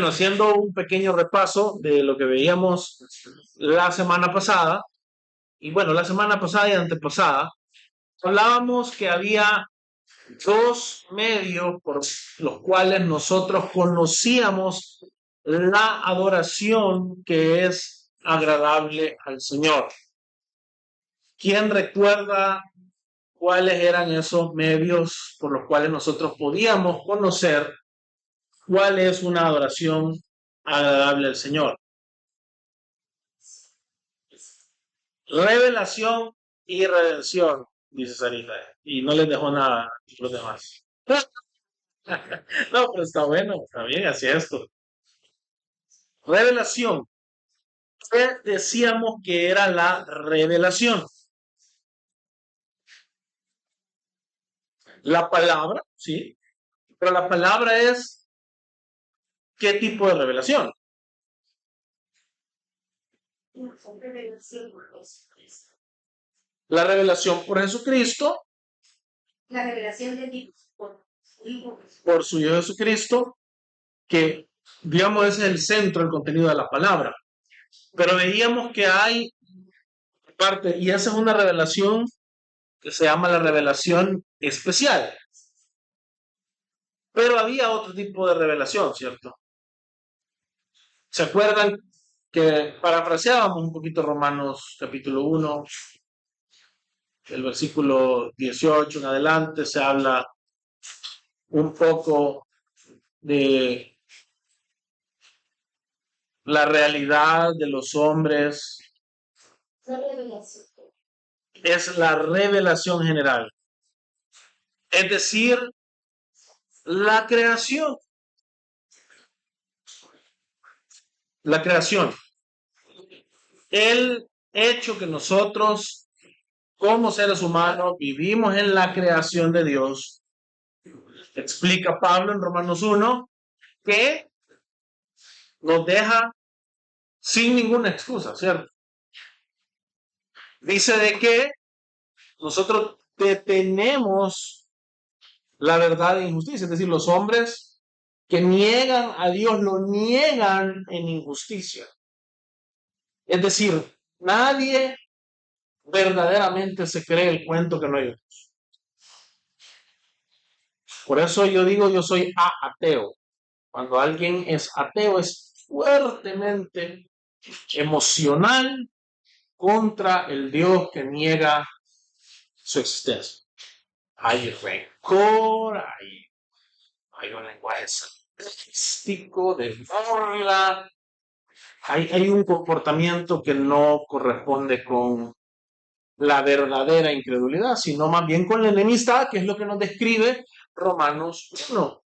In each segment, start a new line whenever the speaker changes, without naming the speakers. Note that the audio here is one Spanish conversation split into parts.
Bueno, haciendo un pequeño repaso de lo que veíamos la semana pasada, y bueno, la semana pasada y antepasada, hablábamos que había dos medios por los cuales nosotros conocíamos la adoración que es agradable al Señor. ¿Quién recuerda cuáles eran esos medios por los cuales nosotros podíamos conocer cuál es una adoración agradable al Señor? Revelación y redención, dice Sarita. Y no les dejó nada a los demás. No, pero está bueno, está bien, así es esto. Revelación. ¿Qué decíamos que era la revelación? La palabra, sí, pero la palabra es ¿qué tipo de revelación? La revelación por Jesucristo,
La revelación de Dios
por su Hijo Jesucristo, que digamos es el centro, el contenido de la palabra. Pero veíamos que hay parte, y esa es una revelación que se llama la revelación especial. Pero había otro tipo de revelación, ¿cierto? ¿Se acuerdan que parafraseábamos un poquito Romanos capítulo 1, el versículo 18 en adelante, se habla un poco de la realidad de los hombres,
la revelación.
es la revelación general, es decir, la creación, la creación, el hecho que nosotros como seres humanos vivimos en la creación de Dios. Explica Pablo en Romanos 1 que nos deja sin ninguna excusa, ¿cierto? Dice de que nosotros detenemos la verdad e injusticia, es decir, los hombres que niegan a Dios lo niegan en injusticia. Es decir, nadie verdaderamente se cree el cuento que no hay. Por eso yo digo, yo soy ateo. Cuando alguien es ateo es fuertemente emocional contra el Dios que niega su existencia. Hay rencor, hay un lenguaje sarcástico, de burla, hay un comportamiento que no corresponde con la verdadera incredulidad, sino más bien con la enemistad, que es lo que nos describe Romanos 1.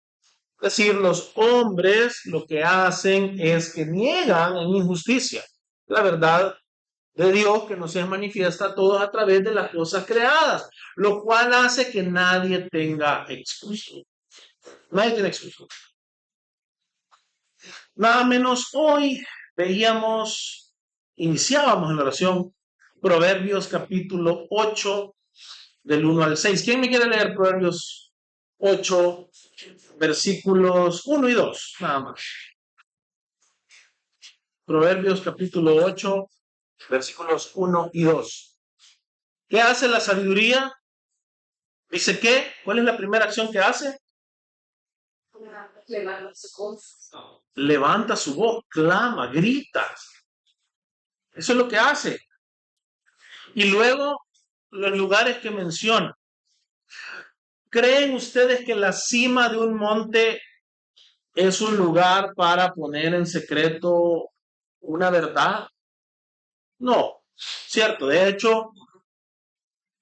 Es decir, los hombres lo que hacen es que niegan en injusticia la verdad de Dios que nos es manifiesta a todos a través de las cosas creadas, lo cual hace que nadie tenga excusa. Nadie tiene excusa. Nada menos hoy iniciábamos en la oración Proverbios capítulo 8 del 1 al 6. ¿Quién me quiere leer Proverbios 8 versículos 1 y 2? Nada más. Proverbios capítulo 8 versículos 1 y 2. ¿Qué hace la sabiduría? Dice que, ¿cuál es la primera acción que hace? Levanta su voz, clama, grita. Eso es lo que hace. Y luego, los lugares que menciona. ¿Creen ustedes que la cima de un monte es un lugar para poner en secreto una verdad? No, cierto. De hecho,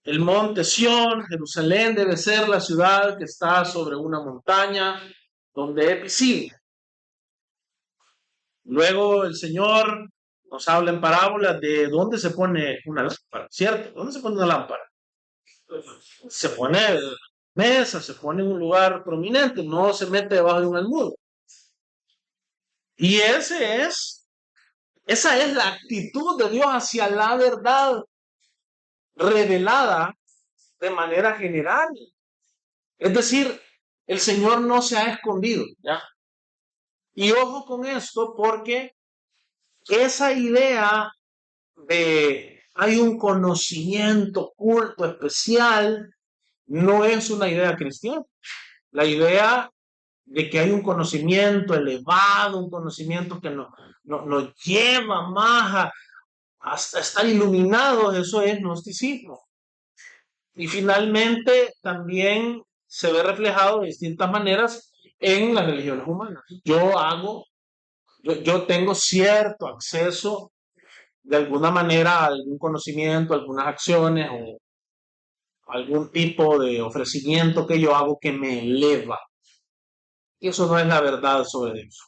el monte Sión, Jerusalén, debe ser la ciudad que está sobre una montaña donde es visible. Luego el Señor nos habla en parábolas de dónde se pone una lámpara, ¿cierto? ¿Dónde se pone una lámpara? Se pone en la mesa, se pone en un lugar prominente, no se mete debajo de un almud. Y esa es la actitud de Dios hacia la verdad revelada de manera general. Es decir, el Señor no se ha escondido, ¿ya? Y ojo con esto porque esa idea de hay un conocimiento oculto especial no es una idea cristiana. La idea de que hay un conocimiento elevado, un conocimiento que nos lleva más hasta estar iluminados, eso es gnosticismo. Y finalmente también se ve reflejado de distintas maneras en las religiones humanas. Yo tengo cierto acceso de alguna manera a algún conocimiento, algunas acciones o algún tipo de ofrecimiento que yo hago que me eleva. Y eso no es la verdad sobre Dios.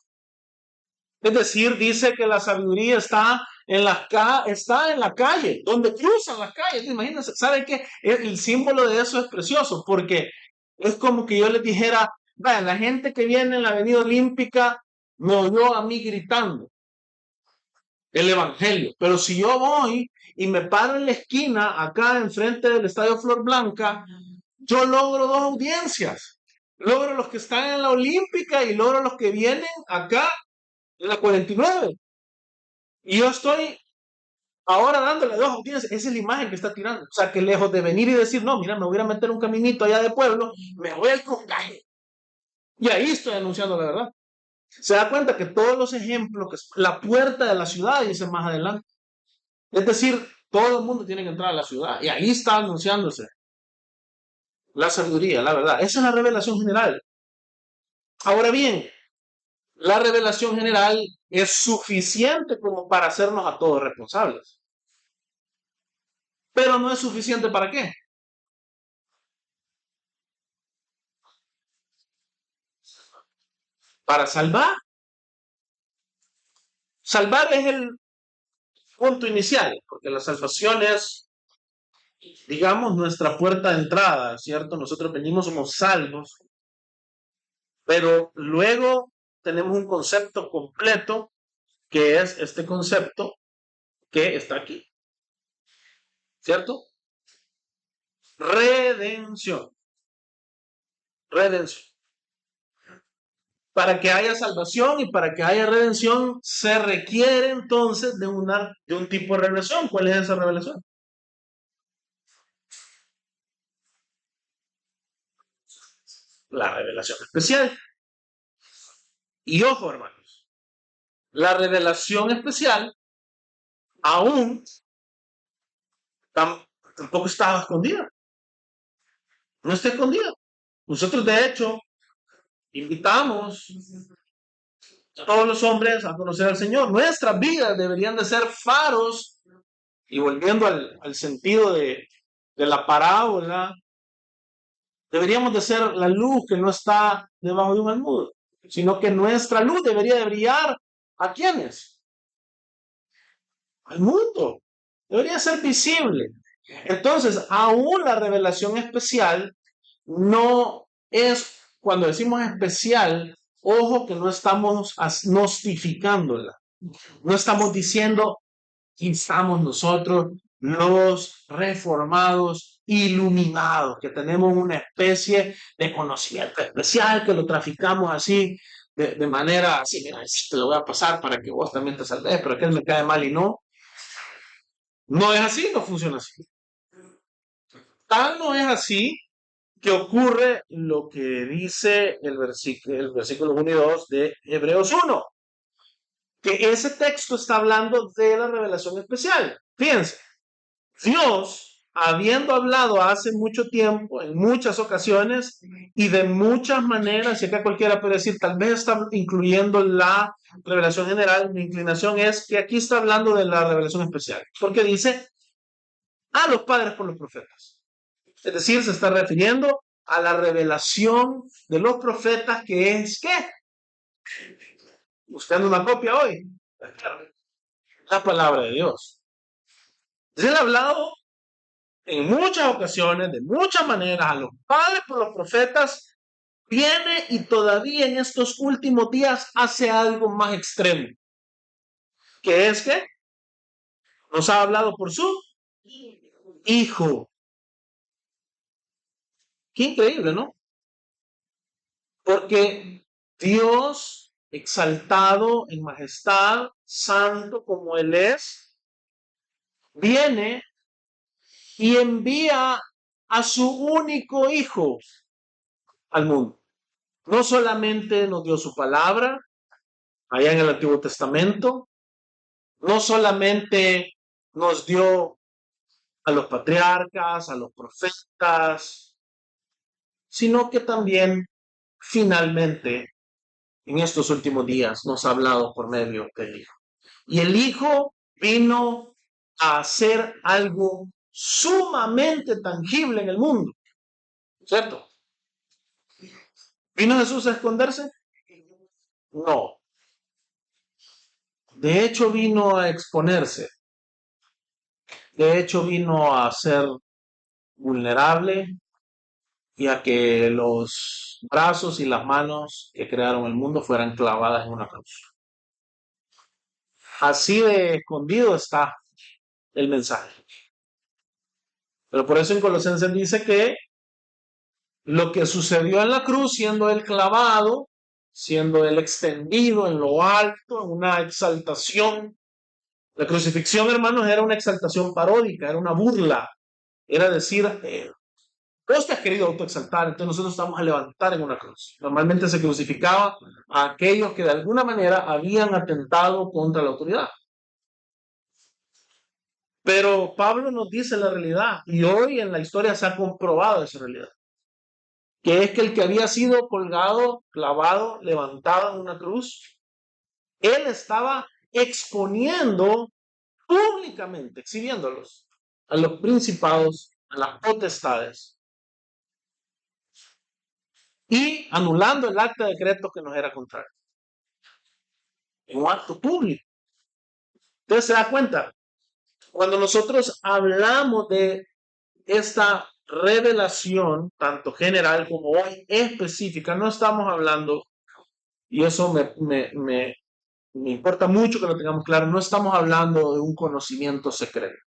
Es decir, dice que la sabiduría está en la calle, donde cruzan las calles. Imagínense, ¿saben qué? El símbolo de eso es precioso, porque es como que yo les dijera, vaya, la gente que viene en la Avenida Olímpica me oyó a mí gritando el Evangelio, pero si yo voy y me paro en la esquina, acá enfrente del Estadio Flor Blanca, yo logro dos audiencias. Logro los que están en la Olímpica y logro los que vienen acá en la 49. Y yo estoy ahora dándole dos audiencias. Esa es la imagen que está tirando. O sea, que lejos de venir y decir, no, mira, me voy a meter un caminito allá de pueblo, me voy al Concaje. Y ahí estoy anunciando la verdad. Se da cuenta que todos los ejemplos, que es la puerta de la ciudad, dice más adelante. Es decir, todo el mundo tiene que entrar a la ciudad. Y ahí está anunciándose la sabiduría, la verdad. Esa es la revelación general. Ahora bien, la revelación general es suficiente como para hacernos a todos responsables. Pero no es suficiente para qué. Para salvar. Salvar es el punto inicial, porque la salvación es, digamos, nuestra puerta de entrada, ¿cierto? Nosotros venimos, somos salvos, pero luego tenemos un concepto completo, que es este concepto que está aquí, ¿cierto? Redención. Redención. Para que haya salvación y para que haya redención se requiere entonces de un tipo de revelación. ¿Cuál es esa revelación? La revelación especial. Y ojo, hermanos, la revelación especial aún tampoco estaba escondida. No está escondida. Nosotros, de hecho, invitamos a todos los hombres a conocer al Señor. Nuestras vidas deberían de ser faros. Y volviendo al sentido de la parábola, deberíamos de ser la luz que no está debajo de un almud, sino que nuestra luz debería de brillar. ¿A quiénes? Al mundo. Debería ser visible. Entonces, aún la revelación especial no es, cuando decimos especial, ojo que no estamos nostificándola. No estamos diciendo que estamos nosotros los reformados, iluminados, que tenemos una especie de conocimiento especial, que lo traficamos así, de manera así, mira, te lo voy a pasar para que vos también te salves, pero que él me cae mal y no. No es así, no funciona así. Tal no es así que ocurre lo que dice el versículo 1 y 2 de Hebreos 1, que ese texto está hablando de la revelación especial. Fíjense, Dios, habiendo hablado hace mucho tiempo, en muchas ocasiones y de muchas maneras, y acá cualquiera puede decir, tal vez está incluyendo la revelación general, mi inclinación es que aquí está hablando de la revelación especial, porque dice a los padres por los profetas. Es decir, se está refiriendo a la revelación de los profetas, que es ¿qué? Buscando una copia hoy. La palabra de Dios. Él ha hablado en muchas ocasiones, de muchas maneras, a los padres por los profetas, viene y todavía en estos últimos días hace algo más extremo, que es que nos ha hablado por su Hijo. Qué increíble, ¿no? Porque Dios exaltado en majestad, santo como Él es, viene y envía a su único Hijo al mundo. No solamente nos dio su palabra, allá en el Antiguo Testamento, no solamente nos dio a los patriarcas, a los profetas, sino que también finalmente en estos últimos días nos ha hablado por medio del Hijo. Y el Hijo vino a hacer algo sumamente tangible en el mundo, ¿cierto? ¿Vino Jesús a esconderse? No. De hecho vino a exponerse. De hecho vino a ser vulnerable y a que los brazos y las manos que crearon el mundo fueran clavadas en una cruz. Así de escondido está el mensaje. Pero por eso en Colosenses dice que lo que sucedió en la cruz, siendo él clavado, siendo él extendido en lo alto, en una exaltación. La crucifixión, hermanos, era una exaltación paródica, era una burla. Era decir, vos te has querido autoexaltar, entonces nosotros estamos a levantar en una cruz. Normalmente se crucificaba a aquellos que de alguna manera habían atentado contra la autoridad. Pero Pablo nos dice la realidad, y hoy en la historia se ha comprobado esa realidad, que es que el que había sido colgado, clavado, levantado en una cruz, él estaba exponiendo públicamente, exhibiéndolos a los principados, a las potestades, y anulando el acta de decreto que nos era contrario. En un acto público. Entonces se da cuenta, cuando nosotros hablamos de esta revelación, tanto general como hoy específica, no estamos hablando, y eso me importa mucho que lo tengamos claro, no estamos hablando de un conocimiento secreto.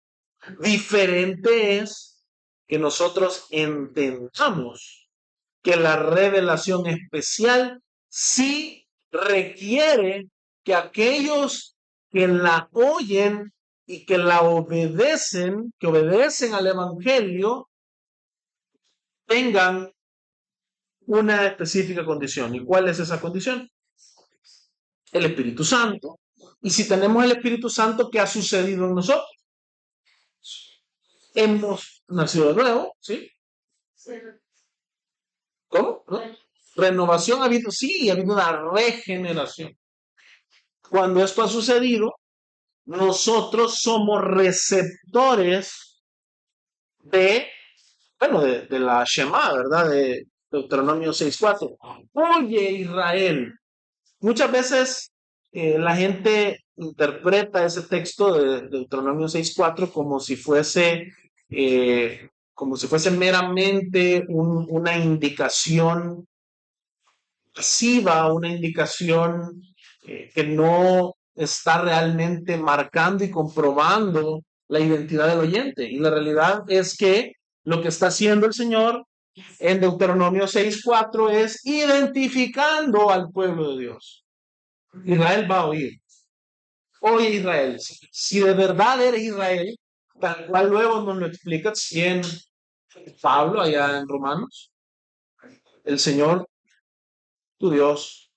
Diferente es que nosotros entendamos que la revelación especial sí requiere que aquellos que la oyen y que la obedecen, que obedecen al Evangelio, tengan una específica condición. ¿Y cuál es esa condición? El Espíritu Santo. Y si tenemos el Espíritu Santo, ¿qué ha sucedido en nosotros? Hemos nacido de nuevo, ¿sí? ¿Cómo? ¿No? Renovación ha habido, sí, ha habido una regeneración. Cuando esto ha sucedido, nosotros somos receptores de, bueno, de la Shema, ¿verdad? De Deuteronomio 6:4. Oye, Israel. Muchas veces la gente interpreta ese texto de Deuteronomio 6:4 como si fuese meramente una indicación pasiva, una indicación que no está realmente marcando y comprobando la identidad del oyente. Y la realidad es que lo que está haciendo el Señor en Deuteronomio 6:4 es identificando al pueblo de Dios. Israel va a oír. Oye Israel, si de verdad eres Israel, tal cual luego nos lo explica en Pablo allá en Romanos, el Señor, tu Dios,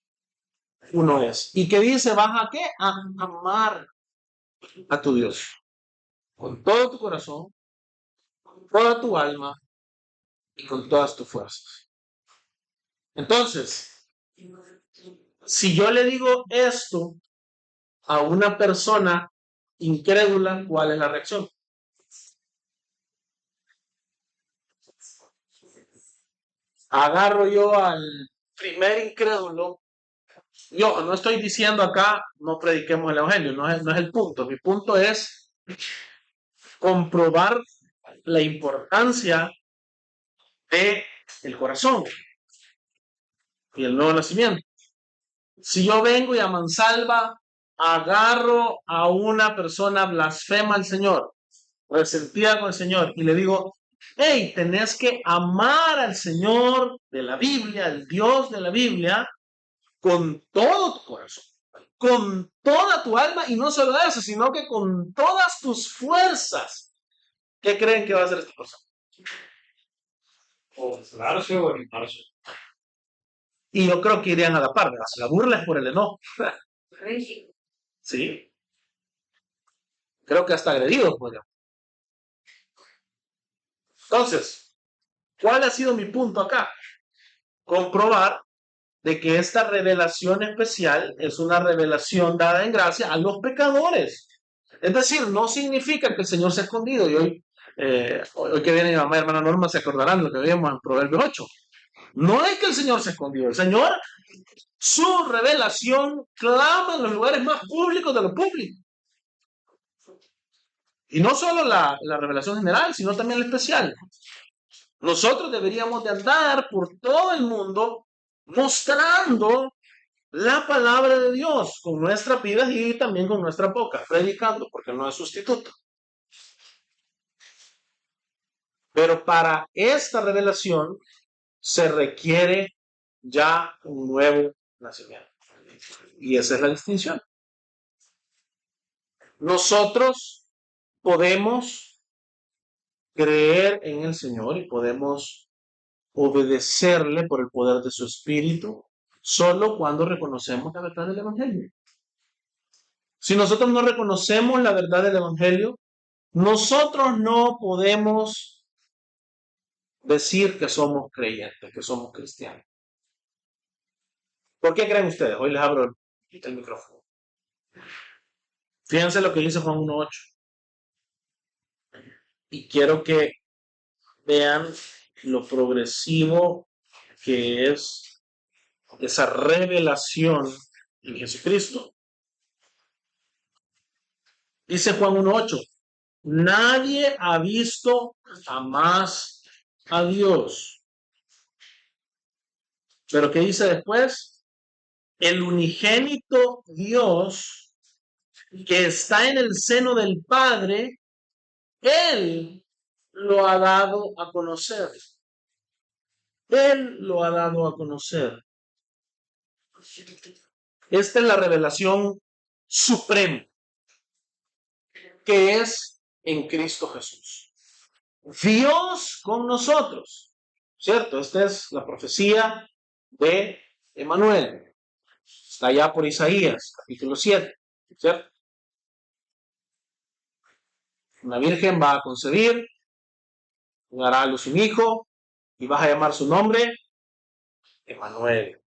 uno es. ¿Y qué dice? ¿Vas a qué? A amar a tu Dios con todo tu corazón, con toda tu alma y con todas tus fuerzas. Entonces, si yo le digo esto a una persona incrédula, ¿cuál es la reacción? Agarro yo al primer incrédulo. Yo no estoy diciendo acá no prediquemos el evangelio, no es el punto. Mi punto es comprobar la importancia de el corazón y el nuevo nacimiento. Si yo vengo y a mansalva agarro a una persona blasfema al Señor, resentida con el Señor, y le digo, hey, tenés que amar al Señor de la Biblia, al Dios de la Biblia, con todo tu corazón, con toda tu alma, y no solo eso, sino que con todas tus fuerzas. ¿Qué creen que va a hacer esta persona?
Burlarse o animarse.
Y yo creo que irían a la par, ¿verdad? La burla es por el enojo.
Rígido.
Sí, creo que hasta agredido, pues. Entonces, ¿cuál ha sido mi punto acá? Comprobar de que esta revelación especial es una revelación dada en gracia a los pecadores. Es decir, no significa que el Señor se ha escondido. Y hoy que viene mi mamá y hermana Norma se acordarán de lo que vimos en Proverbios 8. No es que el Señor se ha escondido. El Señor, su revelación clama en los lugares más públicos de lo público. Y no solo la revelación general, sino también la especial. Nosotros deberíamos de andar por todo el mundo mostrando la palabra de Dios con nuestras vidas y también con nuestra boca, predicando, porque no es sustituto. Pero para esta revelación se requiere ya un nuevo nacimiento. Y esa es la distinción. Nosotros podemos creer en el Señor y podemos obedecerle por el poder de su Espíritu solo cuando reconocemos la verdad del Evangelio. Si nosotros no reconocemos la verdad del Evangelio, nosotros no podemos decir que somos creyentes, que somos cristianos. ¿Por qué creen ustedes? Hoy les abro el micrófono. Fíjense lo que dice Juan 1.8. Y quiero que vean lo progresivo que es esa revelación en Jesucristo. Dice Juan 1.8. Nadie ha visto jamás a Dios. Pero ¿qué dice después? El unigénito Dios que está en el seno del Padre, Él lo ha dado a conocer. Él lo ha dado a conocer. Esta es la revelación suprema, que es en Cristo Jesús. Dios con nosotros, ¿cierto? Esta es la profecía de Emanuel. Está allá por Isaías, capítulo 7, ¿cierto? Una virgen va a concebir, dará a luz un hijo, y vas a llamar su nombre Emanuel.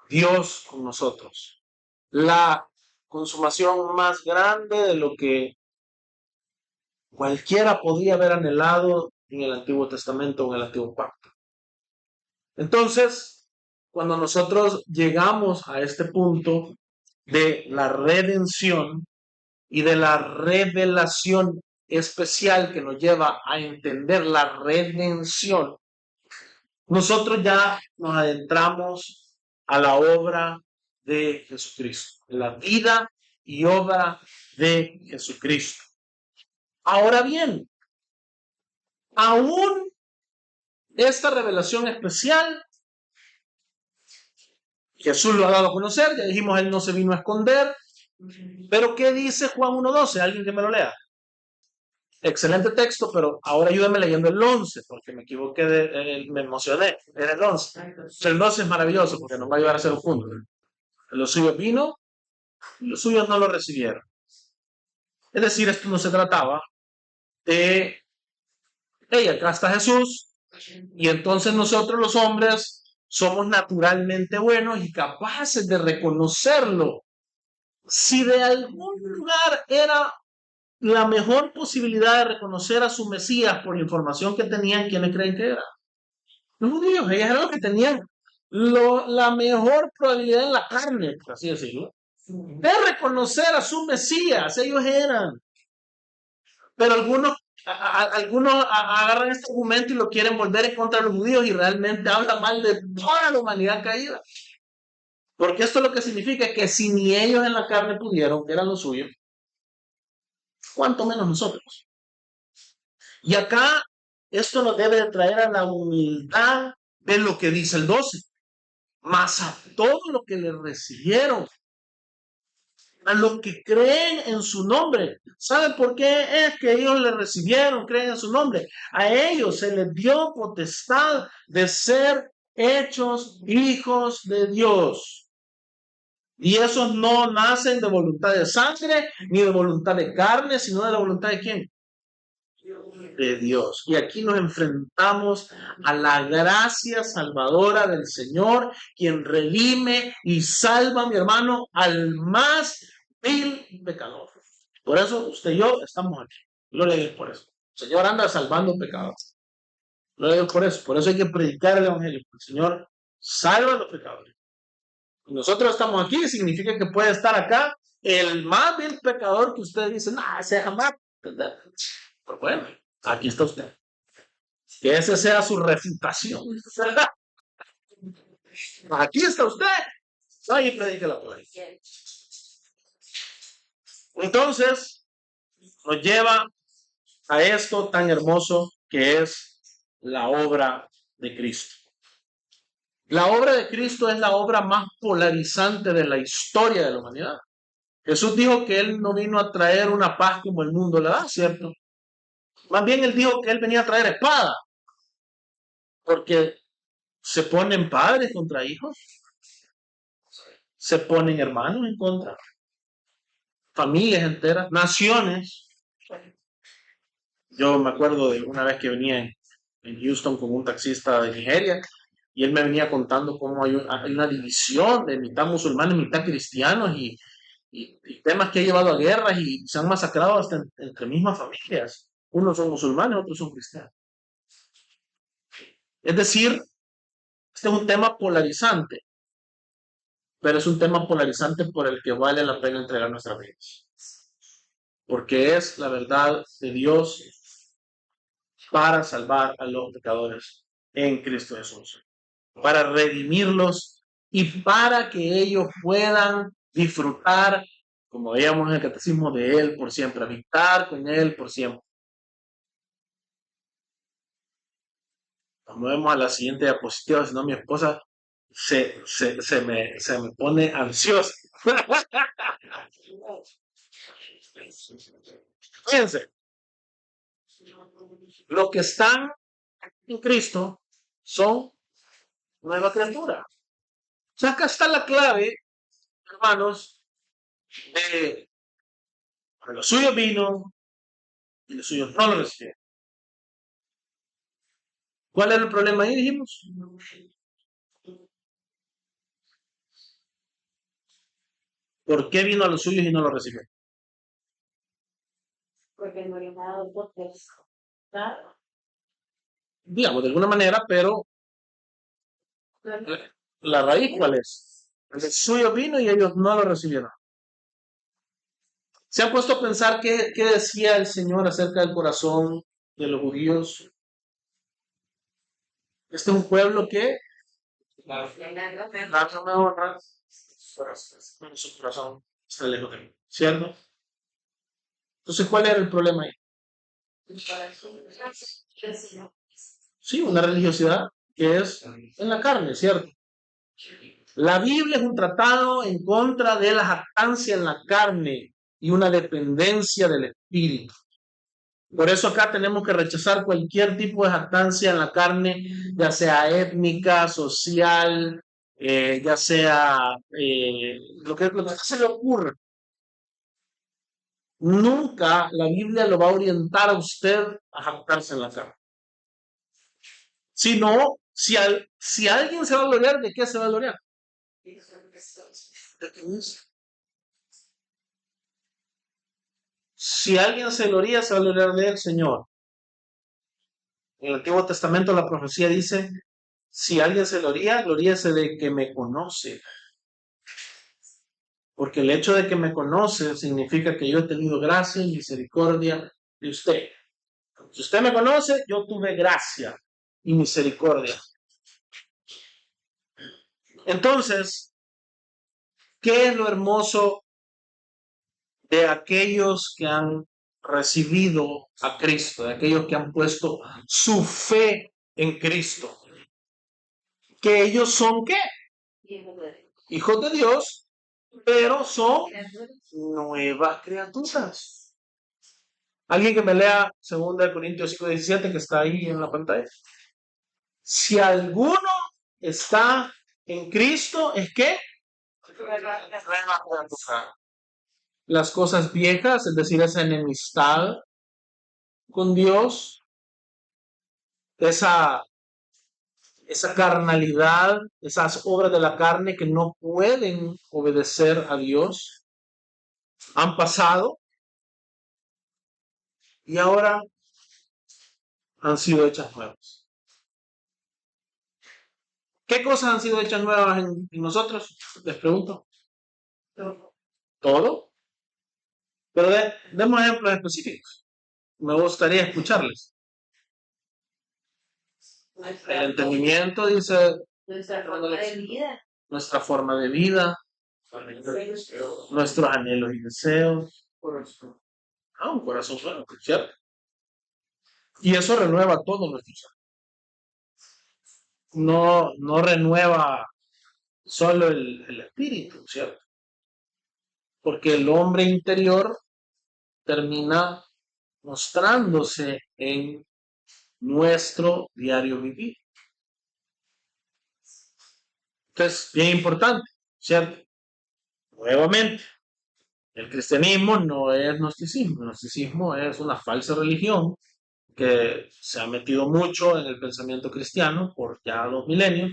Dios con nosotros. La consumación más grande de lo que cualquiera podría haber anhelado en el Antiguo Testamento o en el Antiguo Pacto. Entonces, cuando nosotros llegamos a este punto de la redención y de la revelación especial que nos lleva a entender la redención, nosotros ya nos adentramos a la obra de Jesucristo, la vida y obra de Jesucristo. Ahora bien, aún esta revelación especial, Jesús lo ha dado a conocer, ya dijimos, Él no se vino a esconder, pero ¿qué dice Juan 1.12? ¿Alguien que me lo lea? Excelente texto, pero ahora ayúdame leyendo el 11, porque me equivoqué, me emocioné, era el 11. El 12 es maravilloso, porque nos va a ayudar a hacer un punto. Los suyos vino, los suyos no lo recibieron. Es decir, esto no se trataba de, hey, acá está Jesús, y entonces nosotros los hombres somos naturalmente buenos y capaces de reconocerlo. Si de algún lugar era la mejor posibilidad de reconocer a su Mesías por la información que tenían, ¿quiénes creen que era? Los judíos, ellos eran los que tenían la mejor probabilidad en la carne, por así decirlo, de reconocer a su Mesías. Ellos eran. Pero algunos agarran este argumento y lo quieren volver en contra de los judíos y realmente hablan mal de toda la humanidad caída. Porque esto lo que significa es que si ni ellos en la carne pudieron, que eran los suyos, cuánto menos nosotros. Y acá esto nos debe de traer a la humildad de lo que dice el 12. mas a todos los que le recibieron, a los que creen en su nombre. ¿Saben por qué es que ellos le recibieron, creen en su nombre? A ellos se les dio potestad de ser hechos hijos de Dios. Y esos no nacen de voluntad de sangre, ni de voluntad de carne, sino de la voluntad de ¿quién? De Dios. Y aquí nos enfrentamos a la gracia salvadora del Señor, quien redime y salva, mi hermano, al más vil pecador. Por eso usted y yo estamos aquí. Gloria a Dios por eso. El Señor anda salvando pecadores. Gloria a Dios por eso. Por eso hay que predicar el Evangelio. El Señor salva a los pecadores. Y nosotros estamos aquí, significa que puede estar acá el más vil pecador que usted dice, no, ese jamás. Pero bueno, aquí está usted. Que esa sea su refutación. Aquí está usted. Ahí predica la palabra. Entonces, nos lleva a esto tan hermoso que es la obra de Cristo. La obra de Cristo es la obra más polarizante de la historia de la humanidad. Jesús dijo que Él no vino a traer una paz como el mundo la da, ¿cierto? Más bien Él dijo que Él venía a traer espada, porque se ponen padres contra hijos, se ponen hermanos en contra, familias enteras, naciones. Yo me acuerdo de una vez que venía en Houston con un taxista de Nigeria y él me venía contando cómo hay una división de mitad musulmanes, mitad cristianos y temas que ha llevado a guerras y se han masacrado hasta entre mismas familias. Unos son musulmanes, otros son cristianos. Es decir, este es un tema polarizante, pero es un tema polarizante por el que vale la pena entregar nuestras vidas. Porque es la verdad de Dios para salvar a los pecadores en Cristo Jesús, para redimirlos y para que ellos puedan disfrutar, como veíamos en el catecismo, de Él por siempre, habitar con Él por siempre. Nos movemos a la siguiente diapositiva, si no mi esposa se me pone ansiosa. Fíjense, los que están en Cristo son nueva criatura. O sea, acá está la clave, hermanos, de los suyos vino y los suyos no lo recibieron. ¿Cuál era el problema ahí? Dijimos. ¿Por qué vino a los suyos y no lo recibieron?
Porque no le ha dado contexto. Claro.
Digamos, de alguna manera, pero la raíz, ¿cuál es? El suyo vino y ellos no lo recibieron. ¿Se han puesto a pensar qué decía el Señor acerca del corazón de los judíos? Este es un pueblo que no me honra, pero su corazón está lejos de mí, ¿cierto? Entonces, ¿cuál era el problema ahí? Sí, una religiosidad que es en la carne, ¿cierto? La Biblia es un tratado en contra de la jactancia en la carne y una dependencia del espíritu. Por eso acá tenemos que rechazar cualquier tipo de jactancia en la carne, ya sea étnica, social, ya sea lo que se le ocurra. Nunca la Biblia lo va a orientar a usted a jactarse en la carne. Sino, si alguien se va a gloriar, ¿de qué se va a gloriar? Si alguien se gloria, se va a gloriar del Señor. En el Antiguo Testamento la profecía dice, si alguien se gloria, gloríese de que me conoce. Porque el hecho de que me conoce significa que yo he tenido gracia y misericordia de usted. Si usted me conoce, yo tuve gracia y misericordia. Entonces, ¿qué es lo hermoso de aquellos que han recibido a Cristo, de aquellos que han puesto su fe en Cristo? Que ellos son ¿qué? hijos de Dios, pero son nuevas criaturas. Alguien que me lea 2 Corintios 5:17 que está ahí en la pantalla. Si alguno está en Cristo, ¿es qué? Nueva criatura. Las cosas viejas, es decir, esa enemistad con Dios, esa carnalidad, esas obras de la carne que no pueden obedecer a Dios, han pasado y ahora han sido hechas nuevas. ¿Qué cosas han sido hechas nuevas en nosotros? Les pregunto. ¿Todo? Pero demos ejemplos específicos. Me gustaría escucharles. El entendimiento, dice,
Nuestra forma de vida.
nuestra forma de vida, nuestros anhelos y deseos. Un corazón nuevo, ¿cierto? Y eso renueva todo nuestro ser. No renueva solo el espíritu, ¿cierto? Porque el hombre interior termina mostrándose en nuestro diario vivir. Entonces, bien importante, ¿cierto? Nuevamente, el cristianismo no es gnosticismo. El gnosticismo es una falsa religión que se ha metido mucho en el pensamiento cristiano por ya 2 milenios,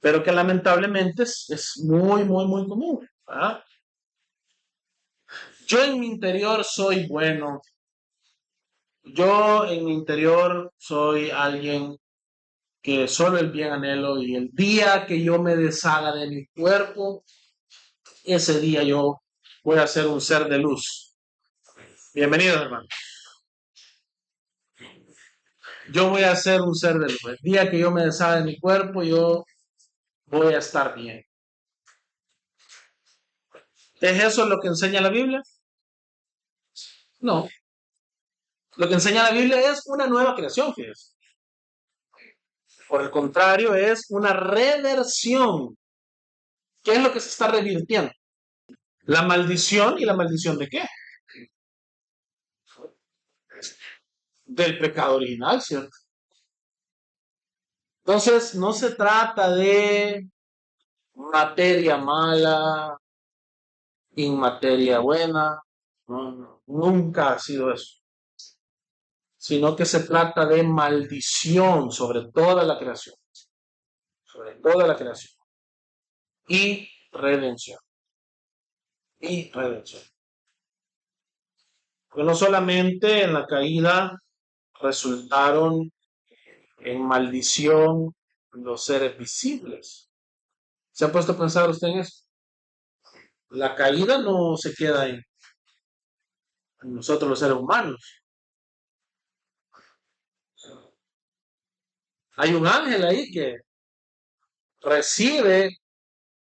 pero que lamentablemente es muy, muy, muy común. ¿Verdad? Yo en mi interior soy bueno. Yo en mi interior soy alguien que solo el bien anhelo y el día que yo me deshaga de mi cuerpo, ese día yo voy a ser un ser de luz. Bienvenidos, hermano. Yo voy a ser un ser de luz. El día que yo me deshaga de mi cuerpo, yo voy a estar bien. ¿Es eso lo que enseña la Biblia? No. Lo que enseña la Biblia es una nueva creación, fíjense. Por el contrario, es una reversión. ¿Qué es lo que se está revirtiendo? La maldición. ¿Y la maldición de qué? Del pecado original, ¿cierto? Entonces, no se trata de materia mala, inmateria buena, no, nunca ha sido eso, sino que se trata de maldición sobre toda la creación, y redención, Porque no solamente en la caída resultaron en maldición los seres visibles. ¿Se ha puesto a pensar usted en eso? La caída no se queda en nosotros los seres humanos. Hay un ángel ahí que recibe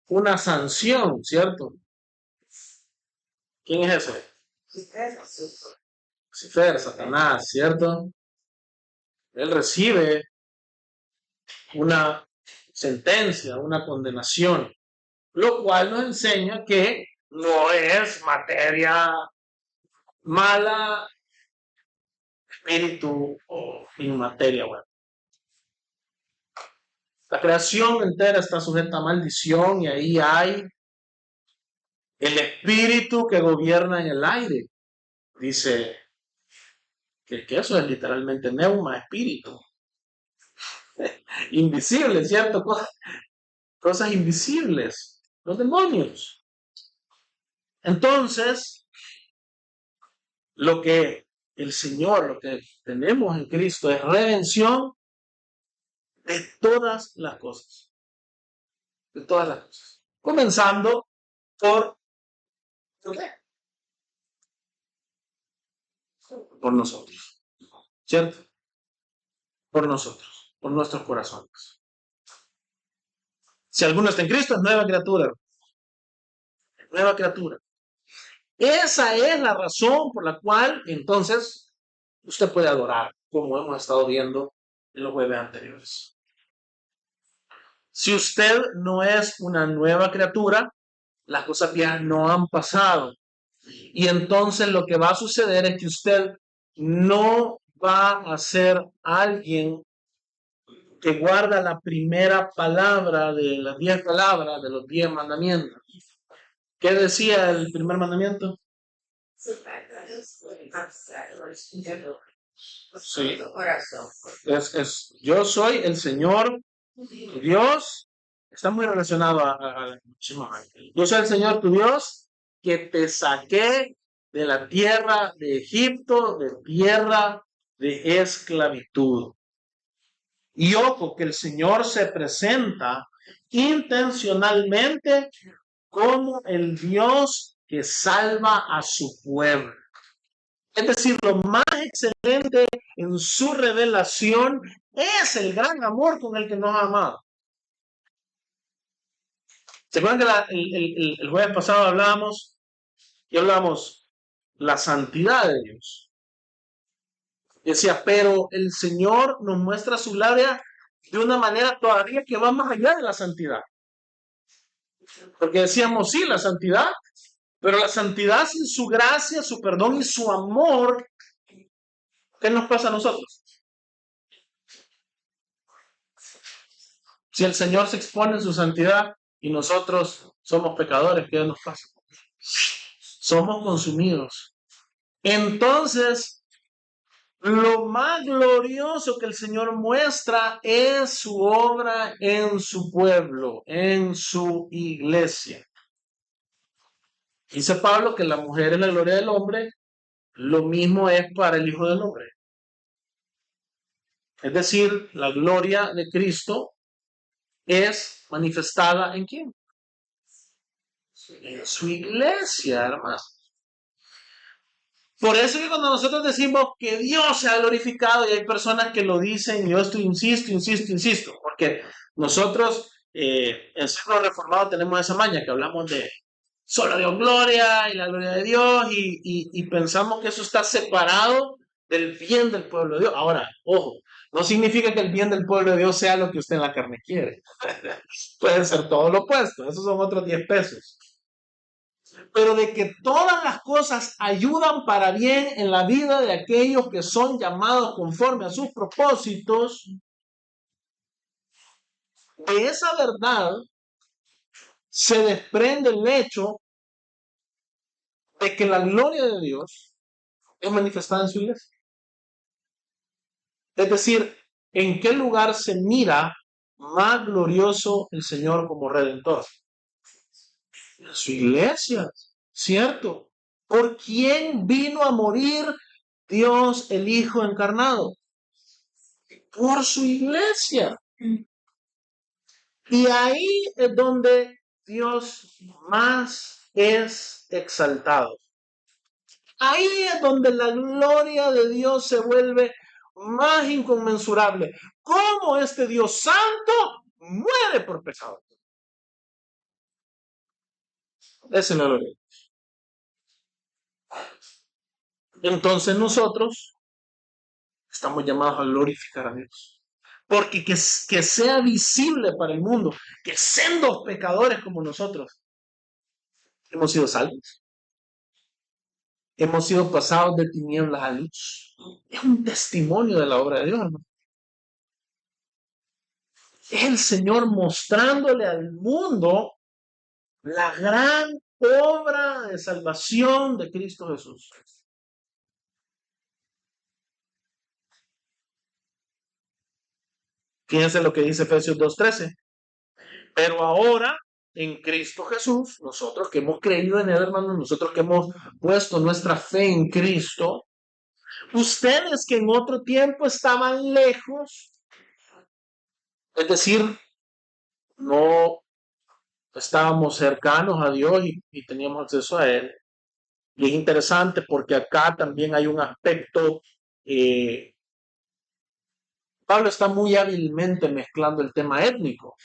una sanción, ¿cierto? ¿Quién es ese? Lucifer, Satanás, ¿cierto? Él recibe una sentencia, una condenación, lo cual nos enseña que no es materia mala, espíritu o inmateria buena. La creación entera está sujeta a maldición y ahí hay el espíritu que gobierna en el aire. Dice que eso es literalmente neuma, espíritu. Invisible, ¿cierto? Cosas invisibles. Los demonios. Entonces, lo que el Señor, lo que tenemos en Cristo es redención de todas las cosas. De todas las cosas. Comenzando por ¿qué? Por nosotros. ¿Cierto? Por nosotros. Por nuestros corazones. Si alguno está en Cristo, es nueva criatura. Nueva criatura. Esa es la razón por la cual entonces usted puede adorar, como hemos estado viendo en los jueves anteriores. Si usted no es una nueva criatura, las cosas viejas no han pasado. Y entonces lo que va a suceder es que usted no va a ser alguien que guarda la primera palabra de las 10 palabras de los 10 mandamientos. ¿Qué decía el primer mandamiento? Sí. Yo soy el Señor tu Dios. Está muy relacionado a yo soy el Señor tu Dios que te saqué de la tierra de Egipto, de tierra de esclavitud. Y ojo, que el Señor se presenta intencionalmente como el Dios que salva a su pueblo. Es decir, lo más excelente en su revelación es el gran amor con el que nos ha amado. ¿Se acuerdan que el jueves pasado hablábamos la santidad de Dios? Y decía, pero el Señor nos muestra su gloria de una manera todavía que va más allá de la santidad. Porque decíamos, sí, la santidad, pero la santidad sin su gracia, su perdón y su amor, ¿qué nos pasa a nosotros? Si el Señor se expone en su santidad y nosotros somos pecadores, ¿qué nos pasa? Somos consumidos. Entonces, lo más glorioso que el Señor muestra es su obra en su pueblo, en su iglesia. Dice Pablo que la mujer es la gloria del hombre, lo mismo es para el Hijo del Hombre. Es decir, la gloria de Cristo es manifestada ¿en quién? En su iglesia, hermano. Por eso que cuando nosotros decimos que Dios se ha glorificado, y hay personas que lo dicen, yo insisto, porque nosotros en Centro Reformado tenemos esa maña que hablamos de solo Dios gloria y la gloria de Dios y pensamos que eso está separado del bien del pueblo de Dios. Ahora, ojo, no significa que el bien del pueblo de Dios sea lo que usted en la carne quiere. Puede ser todo lo opuesto, esos son otros 10 pesos. Pero de que todas las cosas ayudan para bien en la vida de aquellos que son llamados conforme a sus propósitos, de esa verdad se desprende el hecho de que la gloria de Dios es manifestada en su iglesia. Es decir, ¿en qué lugar se mira más glorioso el Señor como Redentor? En su iglesia, ¿cierto? ¿Por quién vino a morir Dios el Hijo encarnado? Por su iglesia. Y ahí es donde Dios más es exaltado. Ahí es donde la gloria de Dios se vuelve más inconmensurable. ¿Cómo este Dios santo muere por pecado? Esa es la gloria. Entonces nosotros estamos llamados a glorificar a Dios. Porque que sea visible para el mundo que siendo pecadores como nosotros hemos sido salvos. Hemos sido pasados de tinieblas a luz. Es un testimonio de la obra de Dios, hermano. Es el Señor mostrándole al mundo la gran obra de salvación de Cristo Jesús. Fíjense lo que dice Efesios 2:13. Pero ahora, en Cristo Jesús, nosotros que hemos creído en Él, hermanos, nosotros que hemos puesto nuestra fe en Cristo, ustedes que en otro tiempo estaban lejos, es decir, no estábamos cercanos a Dios y teníamos acceso a Él. Y es interesante porque acá también hay un aspecto, Pablo está muy hábilmente mezclando el tema étnico,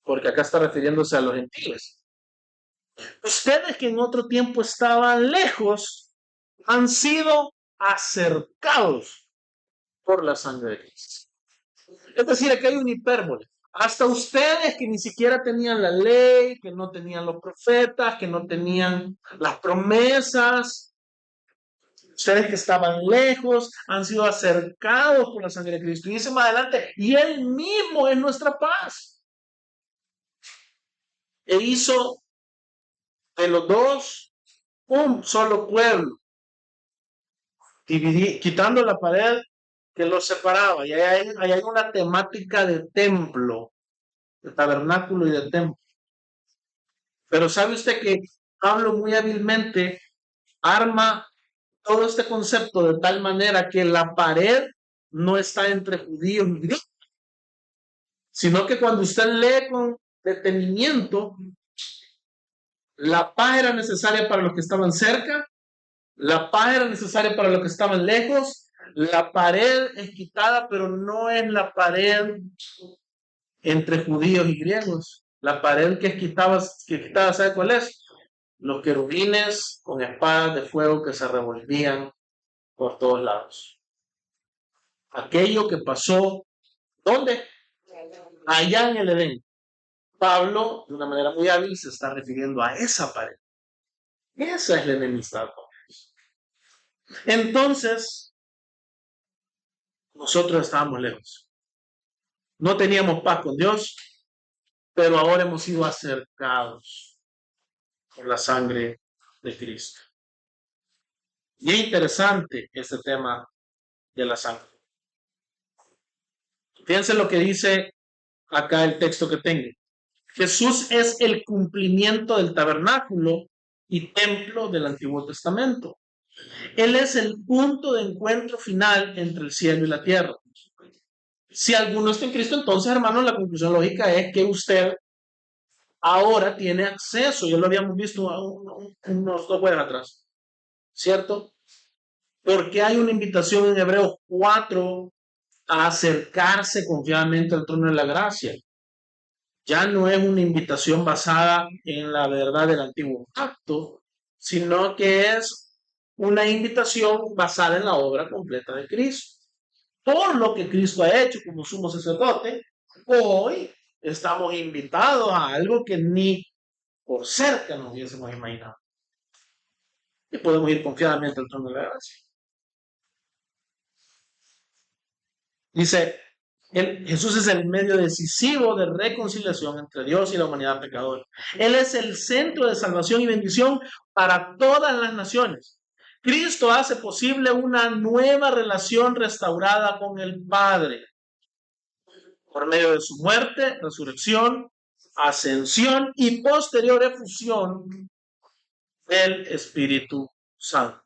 porque acá está refiriéndose a los gentiles. Ustedes que en otro tiempo estaban lejos, han sido acercados por la sangre de Cristo. Es decir, aquí hay una hipérbole. Hasta ustedes que ni siquiera tenían la ley, que no tenían los profetas, que no tenían las promesas, ustedes que estaban lejos, han sido acercados por la sangre de Cristo. Y dice más adelante, y Él mismo es nuestra paz. E hizo de los dos un solo pueblo, quitando la pared que los separaba. Y ahí hay una temática de templo, de tabernáculo y de templo. Pero sabe usted que Pablo muy hábilmente arma todo este concepto de tal manera que la pared no está entre judíos y griegos, sino que cuando usted lee con detenimiento, la paz era necesaria para los que estaban cerca, la paz era necesaria para los que estaban lejos, la pared es quitada, pero no es la pared entre judíos y griegos. La pared que es quitada, ¿sabe cuál es? Los querubines con espadas de fuego que se revolvían por todos lados. Aquello que pasó, ¿dónde? Allá en el Edén. Pablo, de una manera muy hábil, se está refiriendo a esa pared. Esa es la enemistad. Entonces, nosotros estábamos lejos. No teníamos paz con Dios, pero ahora hemos sido acercados por la sangre de Cristo. Y es interesante este tema de la sangre. Fíjense lo que dice acá el texto que tengo. Jesús es el cumplimiento del tabernáculo y templo del Antiguo Testamento. Él es el punto de encuentro final entre el cielo y la tierra. Si alguno está en Cristo, entonces, hermanos, la conclusión lógica es que usted ahora tiene acceso. Ya lo habíamos visto unos 2 jueves atrás, ¿cierto? Porque hay una invitación en Hebreos 4 a acercarse confiadamente al trono de la gracia. Ya no es una invitación basada en la verdad del antiguo pacto, sino que es una invitación basada en la obra completa de Cristo. Por lo que Cristo ha hecho como sumo sacerdote, hoy estamos invitados a algo que ni por cerca nos hubiésemos imaginado. Y podemos ir confiadamente al trono de la gracia. Dice, Jesús es el medio decisivo de reconciliación entre Dios y la humanidad pecadora. Él es el centro de salvación y bendición para todas las naciones. Cristo hace posible una nueva relación restaurada con el Padre por medio de su muerte, resurrección, ascensión y posterior efusión del Espíritu Santo.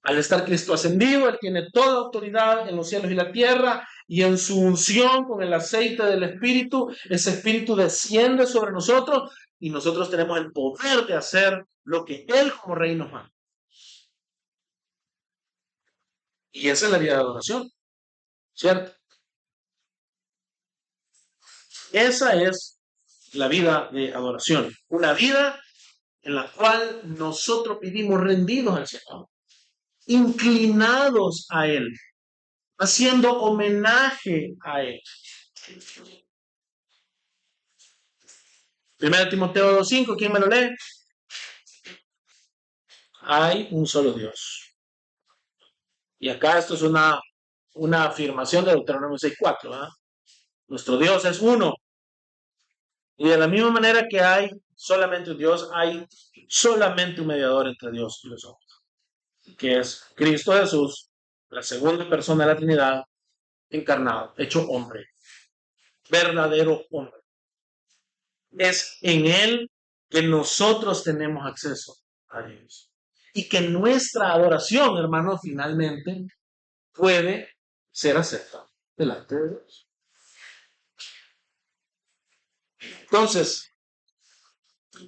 Al estar Cristo ascendido, Él tiene toda autoridad en los cielos y la tierra, y en su unción con el aceite del Espíritu, ese Espíritu desciende sobre nosotros y nosotros tenemos el poder de hacer lo que Él como Rey nos manda. Y esa es la vida de adoración, ¿cierto? Esa es la vida de adoración, una vida en la cual nosotros vivimos rendidos al Señor, inclinados a Él, haciendo homenaje a Él. 1 Timoteo 2:5, ¿quién me lo lee? Hay un solo Dios. Y acá esto es una afirmación de Deuteronomio 6:4. ¿eh? Nuestro Dios es uno. Y de la misma manera que hay solamente un Dios, hay solamente un mediador entre Dios y los hombres, que es Cristo Jesús, la segunda persona de la Trinidad, encarnado, hecho hombre, verdadero hombre. Es en Él que nosotros tenemos acceso a Dios. Y que nuestra adoración, hermanos, finalmente puede ser aceptada delante de Dios. Entonces,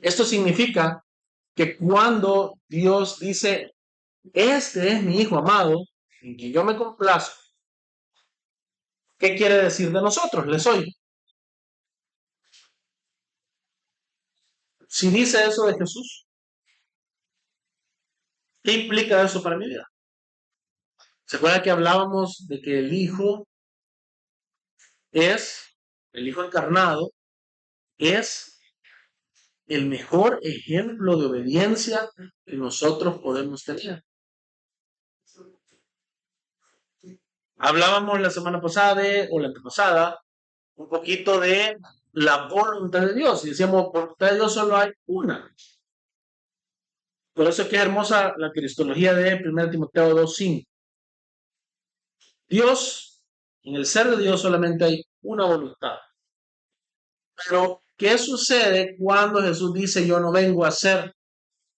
esto significa que cuando Dios dice, este es mi Hijo amado, en que yo me complazco, ¿qué quiere decir de nosotros? Les oigo. Si dice eso de Jesús, ¿qué implica eso para mi vida? ¿Se acuerdan que hablábamos de que el Hijo es el Hijo encarnado, es el mejor ejemplo de obediencia que nosotros podemos tener. Hablábamos la semana pasada o la antepasada un poquito de la voluntad de Dios. Y decíamos, voluntad de Dios solo hay una. Por eso es que es hermosa la cristología de 1 Timoteo 2:5. Dios, en el ser de Dios solamente hay una voluntad. Pero, ¿qué sucede cuando Jesús dice, yo no vengo a hacer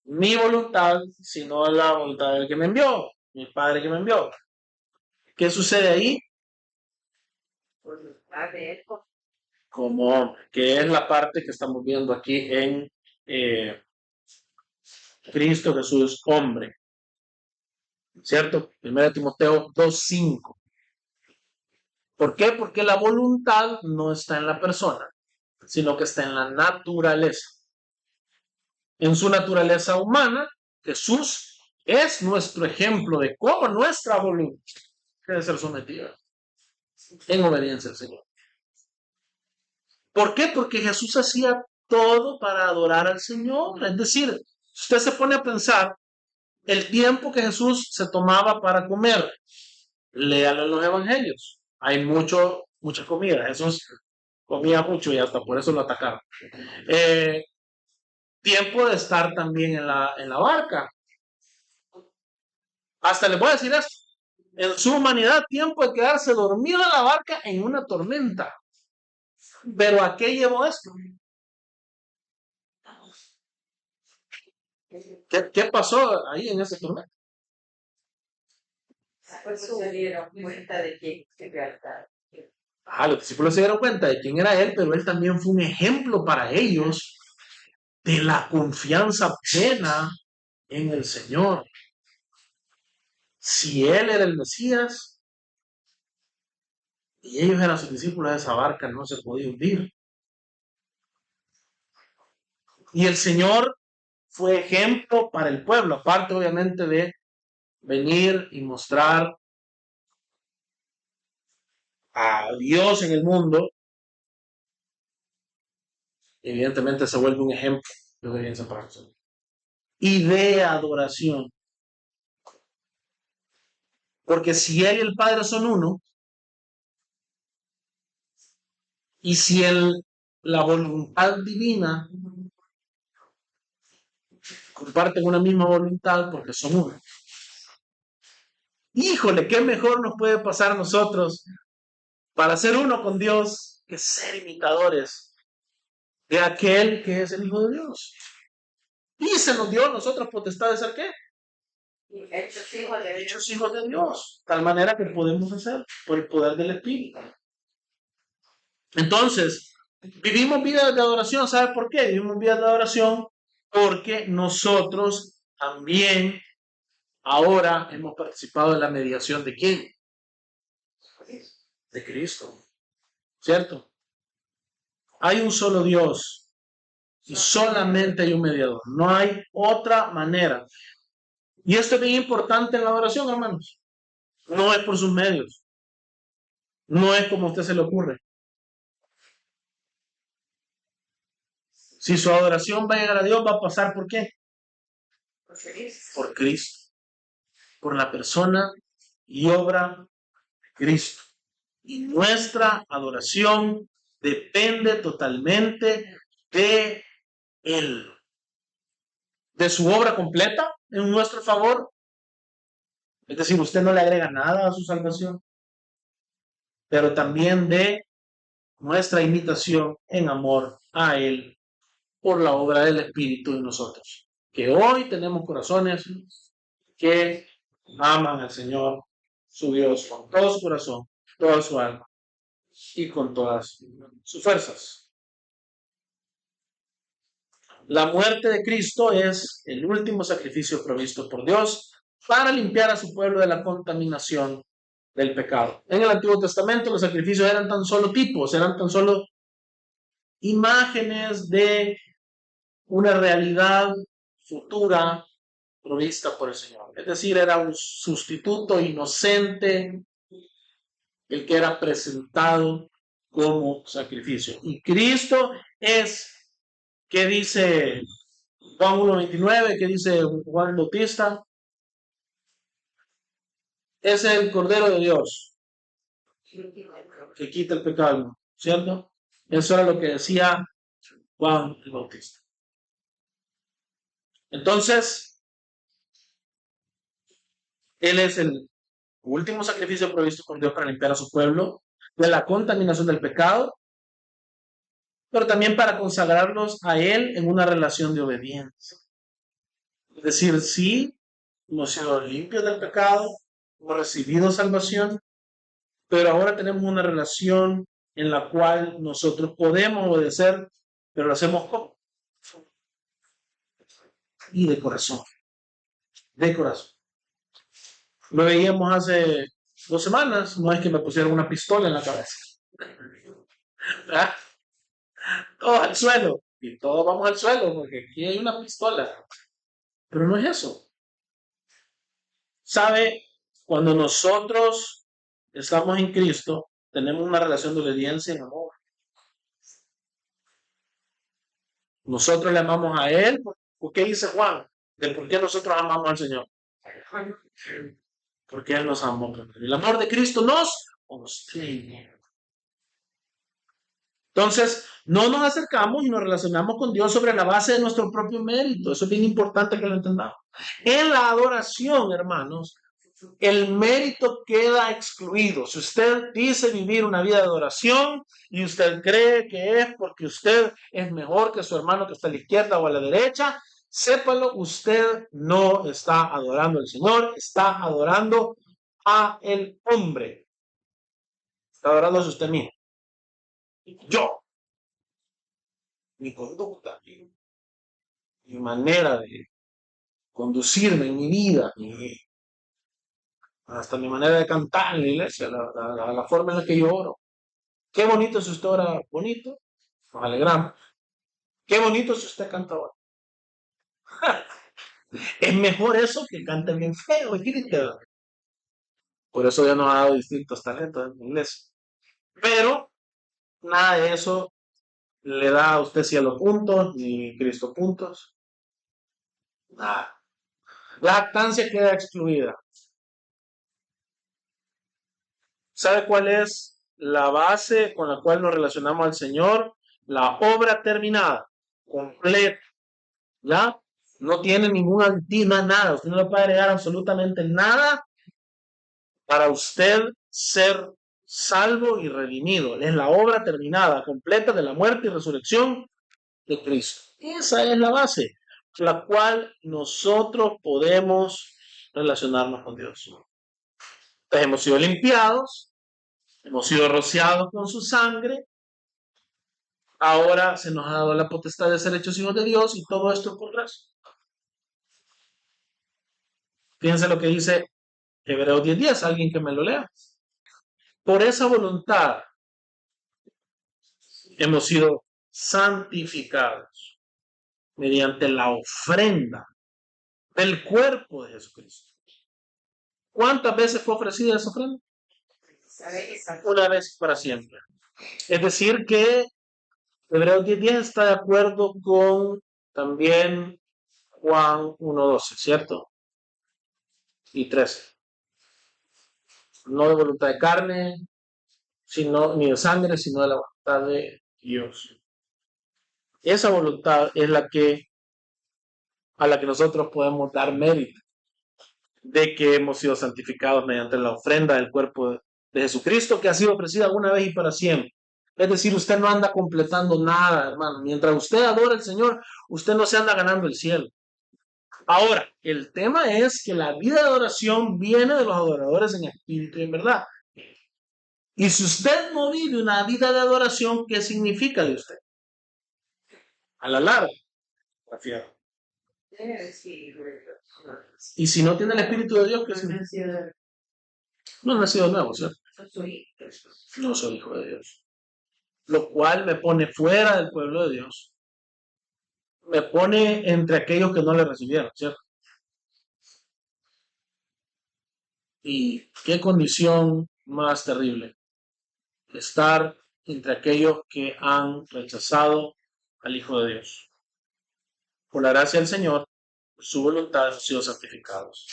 mi voluntad, sino la voluntad del que me envió, mi Padre que me envió? ¿Qué sucede ahí? Como que es la parte que estamos viendo aquí en Cristo Jesús hombre, ¿cierto? 1 Timoteo 2:5. ¿Por qué? Porque la voluntad no está en la persona, sino que está en la naturaleza. En su naturaleza humana, Jesús es nuestro ejemplo de cómo nuestra voluntad debe ser sometida en obediencia al Señor. ¿Por qué? Porque Jesús hacía todo para adorar al Señor. Es decir, si usted se pone a pensar el tiempo que Jesús se tomaba para comer, léalo en los evangelios. Hay mucha comida. Jesús comía mucho y hasta por eso lo atacaron. Tiempo de estar también en la barca. Hasta les voy a decir esto. En su humanidad, tiempo de quedarse dormido en la barca en una tormenta. Pero ¿a qué llevó esto? ¿Qué pasó ahí en ese tormenta?
Pues se dieron cuenta de que
Los discípulos se dieron cuenta de quién era él, pero él también fue un ejemplo para ellos de la confianza plena en el Señor. Si él era el Mesías y ellos eran sus discípulos, esa barca no se podía hundir. Y el Señor fue ejemplo para el pueblo, aparte obviamente de venir y mostrar a Dios en el mundo. Evidentemente se vuelve un ejemplo de obediencia para nosotros y de adoración. Porque si Él y el Padre son uno, y si la voluntad divina comparten una misma voluntad porque son uno. Híjole, ¿qué mejor nos puede pasar a nosotros para ser uno con Dios que ser imitadores de aquel que es el Hijo de Dios? Y se nos dio a nosotros potestad de ser ¿qué? Hechos hijos de Dios. Tal manera que podemos hacer por el poder del Espíritu. Entonces, vivimos vidas de adoración. ¿Sabe por qué? Vivimos vidas de adoración porque nosotros también ahora hemos participado en la mediación de ¿quién? De Cristo. ¿Cierto? Hay un solo Dios y solamente hay un mediador. No hay otra manera. Y esto es bien importante en la adoración, hermanos. No es por sus medios. No es como a usted se le ocurre. Si su adoración va a llegar a Dios, va a pasar ¿por qué? Por Cristo. Por la persona y obra de Cristo. Y nuestra adoración depende totalmente de Él. De su obra completa en nuestro favor. Es decir, usted no le agrega nada a su salvación. Pero también de nuestra imitación en amor a Él por la obra del Espíritu en nosotros. Que hoy tenemos corazones que aman al Señor, su Dios, con todo su corazón, toda su alma y con todas sus fuerzas. La muerte de Cristo es el último sacrificio provisto por Dios para limpiar a su pueblo de la contaminación del pecado. En el Antiguo Testamento los sacrificios eran tan solo tipos, eran tan solo imágenes de una realidad futura provista por el Señor. Es decir, era un sustituto inocente, el que era presentado como sacrificio. Y Cristo es, ¿qué dice Juan 1:29? ¿Qué dice Juan Bautista? Es el Cordero de Dios que quita el pecado, ¿cierto? Eso era lo que decía Juan el Bautista. Entonces, Él es el último sacrificio provisto por Dios para limpiar a su pueblo de la contaminación del pecado, pero también para consagrarlos a Él en una relación de obediencia. Es decir, sí, hemos sido limpios del pecado, hemos recibido salvación, pero ahora tenemos una relación en la cual nosotros podemos obedecer, pero lo hacemos como y de corazón, de corazón. Lo veíamos hace 2 semanas, no es que me pusieran una pistola en la cabeza. ¿Ah? Todos al suelo, y todos vamos al suelo, porque aquí hay una pistola. Pero no es eso. ¿Sabe? Cuando nosotros estamos en Cristo, tenemos una relación de obediencia y amor. Nosotros le amamos a Él. ¿Por qué dice Juan? ¿De por qué nosotros amamos al Señor? Porque Él nos amó. El amor de Cristo nos constriñe. Entonces, no nos acercamos y nos relacionamos con Dios sobre la base de nuestro propio mérito. Eso es bien importante que lo entendamos. En la adoración, hermanos, el mérito queda excluido. Si usted dice vivir una vida de adoración y usted cree que es porque usted es mejor que su hermano que está a la izquierda o a la derecha, sépalo, usted no está adorando al Señor, está adorando a el hombre. Está adorando a usted mismo. Yo, mi conducta, mi manera de conducirme en mi vida, hasta mi manera de cantar en la iglesia, la forma en la que yo oro. Qué bonito si usted ora bonito, nos alegramos. Qué bonito si usted canta ahora. Es mejor eso que cante bien feo, ¿entiende? Por eso ya nos ha dado distintos talentos en la iglesia. Pero nada de eso le da a usted cielo puntos, ni Cristo puntos. Nada. La jactancia queda excluida. ¿Sabe cuál es la base con la cual nos relacionamos al Señor? La obra terminada, completa. ¿Ya? No tiene ninguna aditiva, nada. Usted no le puede agregar absolutamente nada para usted ser salvo y redimido. Es la obra terminada, completa de la muerte y resurrección de Cristo. Esa es la base, la cual nosotros podemos relacionarnos con Dios. Entonces hemos sido limpiados, hemos sido rociados con su sangre, ahora se nos ha dado la potestad de ser hechos hijos de Dios y todo esto por gracia. Fíjense lo que dice Hebreos 10:10, alguien que me lo lea. Por esa voluntad hemos sido santificados mediante la ofrenda del cuerpo de Jesucristo. ¿Cuántas veces fue ofrecida esa ofrenda? Una vez para siempre. Es decir que Hebreos 10:10 está de acuerdo con también Juan 1:12, ¿cierto? Y 13. No de voluntad de carne, sino, ni de sangre, sino de la voluntad de Dios. Esa voluntad es a la que nosotros podemos dar mérito de que hemos sido santificados mediante la ofrenda del cuerpo de Jesucristo, que ha sido ofrecida una vez y para siempre. Es decir, usted no anda completando nada, hermano. Mientras usted adora al Señor, usted no se anda ganando el cielo. Ahora, el tema es que la vida de adoración viene de los adoradores en espíritu y en verdad. Y si usted no vive una vida de adoración, ¿qué significa de usted? A la larga, confiado. Y si no tiene el Espíritu de Dios, ¿qué significa? No ha nacido nuevo, ¿cierto? No soy hijo de Dios. Lo cual me pone fuera del pueblo de Dios. Me pone entre aquellos que no le recibieron, ¿cierto? Y qué condición más terrible. Estar entre aquellos que han rechazado al Hijo de Dios. Por la gracia del Señor, por su voluntad, han sido santificados.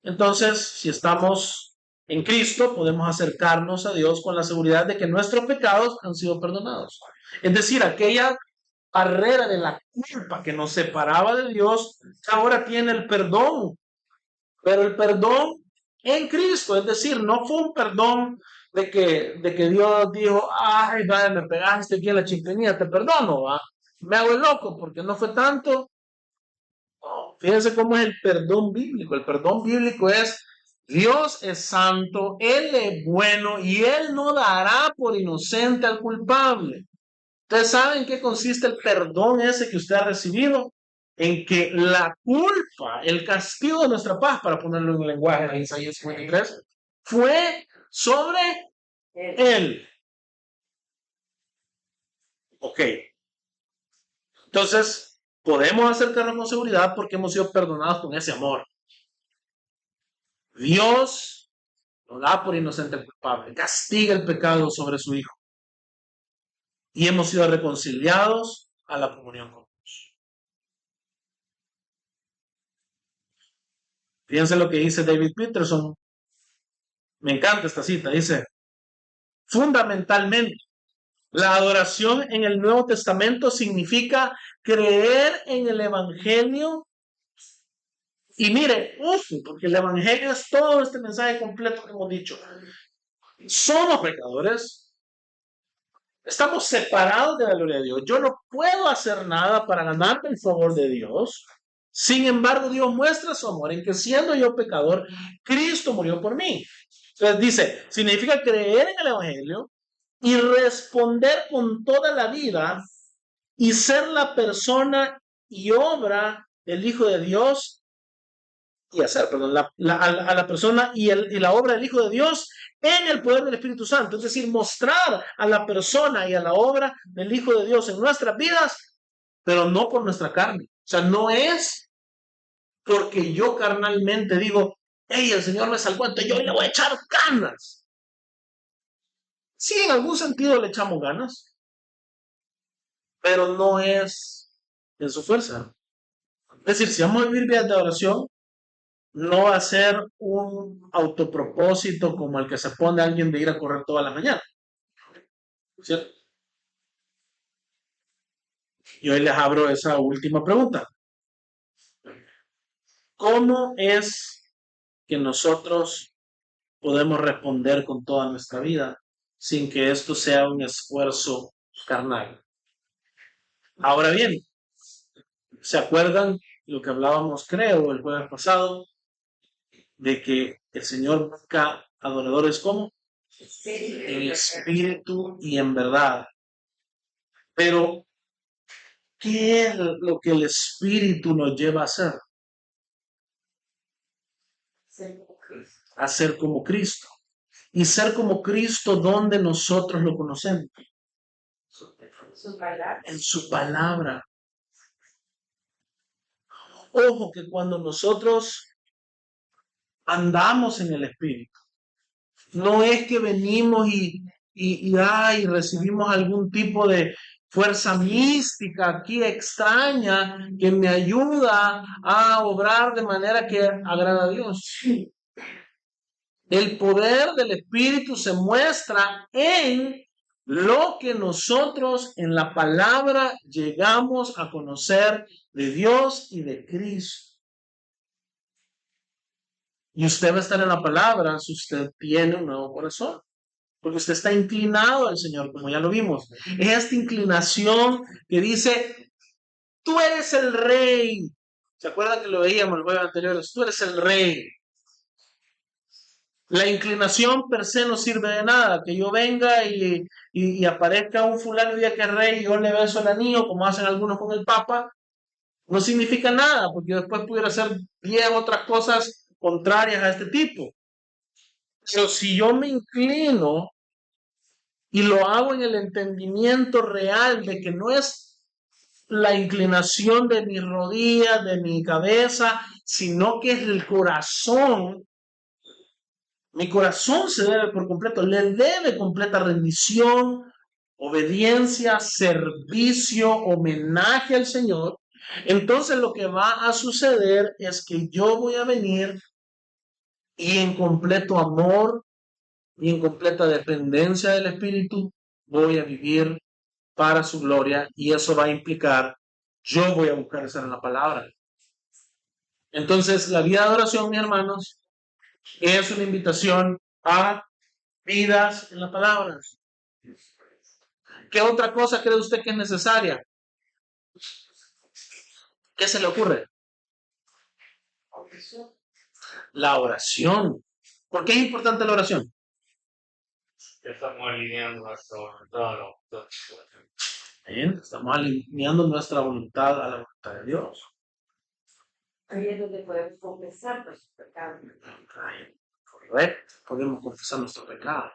Entonces, si estamos en Cristo, podemos acercarnos a Dios con la seguridad de que nuestros pecados han sido perdonados. Es decir, aquella barrera de la culpa que nos separaba de Dios, ahora tiene el perdón, pero el perdón en Cristo, es decir, no fue un perdón de que Dios dijo, ay, vale, me pegaste aquí en la chimpinilla, te perdono, ¿va? Me hago el loco porque no fue tanto. No, fíjense cómo es el perdón bíblico. El perdón bíblico es, Dios es santo, Él es bueno y Él no dará por inocente al culpable. ¿Ustedes saben qué consiste el perdón ese que usted ha recibido? En que la culpa, el castigo de nuestra paz, para ponerlo en el lenguaje de Isaías 53, fue sobre Él. Ok. Entonces, podemos acercarnos con seguridad porque hemos sido perdonados con ese amor. Dios no da por inocente al culpable, castiga el pecado sobre su Hijo. Y hemos sido reconciliados a la comunión con Dios. Fíjense lo que dice David Peterson. Me encanta esta cita. Dice, fundamentalmente, la adoración en el Nuevo Testamento significa creer en el Evangelio. Y mire, porque el Evangelio es todo este mensaje completo que hemos dicho. Somos pecadores. Estamos separados de la gloria de Dios. Yo no puedo hacer nada para ganarme el favor de Dios. Sin embargo, Dios muestra su amor en que siendo yo pecador, Cristo murió por mí. Entonces dice, significa creer en el Evangelio y responder con toda la vida y ser la persona y obra del Hijo de Dios y hacer, perdón, a la persona y la obra del Hijo de Dios en el poder del Espíritu Santo. Es decir, mostrar a la persona y a la obra del Hijo de Dios en nuestras vidas, pero no por nuestra carne. O sea, no es porque yo carnalmente digo, hey, el Señor me salvó, entonces yo le voy a echar ganas. Sí, en algún sentido le echamos ganas, pero no es en su fuerza. Es decir, si vamos a vivir vidas de oración, no va a ser un autopropósito como el que se pone alguien de ir a correr toda la mañana. ¿Cierto? Y hoy les abro esa última pregunta. ¿Cómo es que nosotros podemos responder con toda nuestra vida sin que esto sea un esfuerzo carnal? Ahora bien, ¿se acuerdan lo que hablábamos, creo, el jueves pasado? De que el Señor busca adoradores como en espíritu y en verdad. Pero, ¿qué es lo que el espíritu nos lleva a hacer? A ser como Cristo. Y ser como Cristo, donde nosotros lo conocemos. En su palabra. Ojo que cuando nosotros andamos en el espíritu, no es que venimos y recibimos algún tipo de fuerza mística aquí extraña que me ayuda a obrar de manera que agrada a Dios. El poder del Espíritu se muestra en lo que nosotros en la palabra llegamos a conocer de Dios y de Cristo. Y usted va a estar en la palabra si usted tiene un nuevo corazón. Porque usted está inclinado al Señor, como ya lo vimos. Es esta inclinación que dice, tú eres el rey. ¿Se acuerdan que lo veíamos el jueves anterior? Tú eres el rey. La inclinación per se no sirve de nada. Que yo venga y aparezca un fulano y diga que es rey y yo le beso el anillo, como hacen algunos con el Papa, no significa nada, porque después pudiera hacer 10 otras cosas contrarias a este tipo. Pero si yo me inclino y lo hago en el entendimiento real de que no es la inclinación de mis rodillas, de mi cabeza, sino que es el corazón, Mi corazón se debe por completo, le debe completa rendición, obediencia, servicio, homenaje al Señor. Entonces lo que va a suceder es que yo voy a venir y en completo amor y en completa dependencia del Espíritu voy a vivir para su gloria, y eso va a implicar, yo voy a buscar estar en la palabra. Entonces, la vida de oración, mis hermanos, es una invitación a vidas en la palabra. ¿Qué otra cosa cree usted que es necesaria? ¿Qué se le ocurre? La oración. ¿Por qué es importante la oración?
Estamos alineando nuestra voluntad a la voluntad de Dios.
Bien, estamos alineando nuestra voluntad a la voluntad de Dios.
Ahí es donde podemos confesar nuestros pecados.
Correcto, podemos confesar nuestro pecado.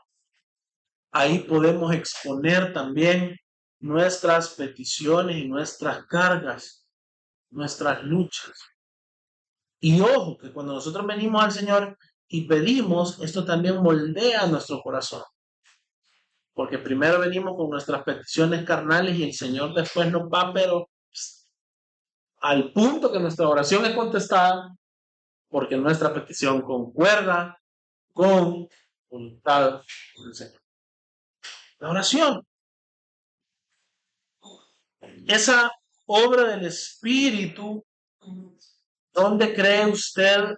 Ahí podemos exponer también nuestras peticiones y nuestras cargas, nuestras luchas. Y ojo, que cuando nosotros venimos al Señor y pedimos, esto también moldea nuestro corazón. Porque primero venimos con nuestras peticiones carnales y el Señor después nos va, pero al punto que nuestra oración es contestada, porque nuestra petición concuerda con voluntad del Señor. La oración, esa obra del Espíritu, ¿dónde cree usted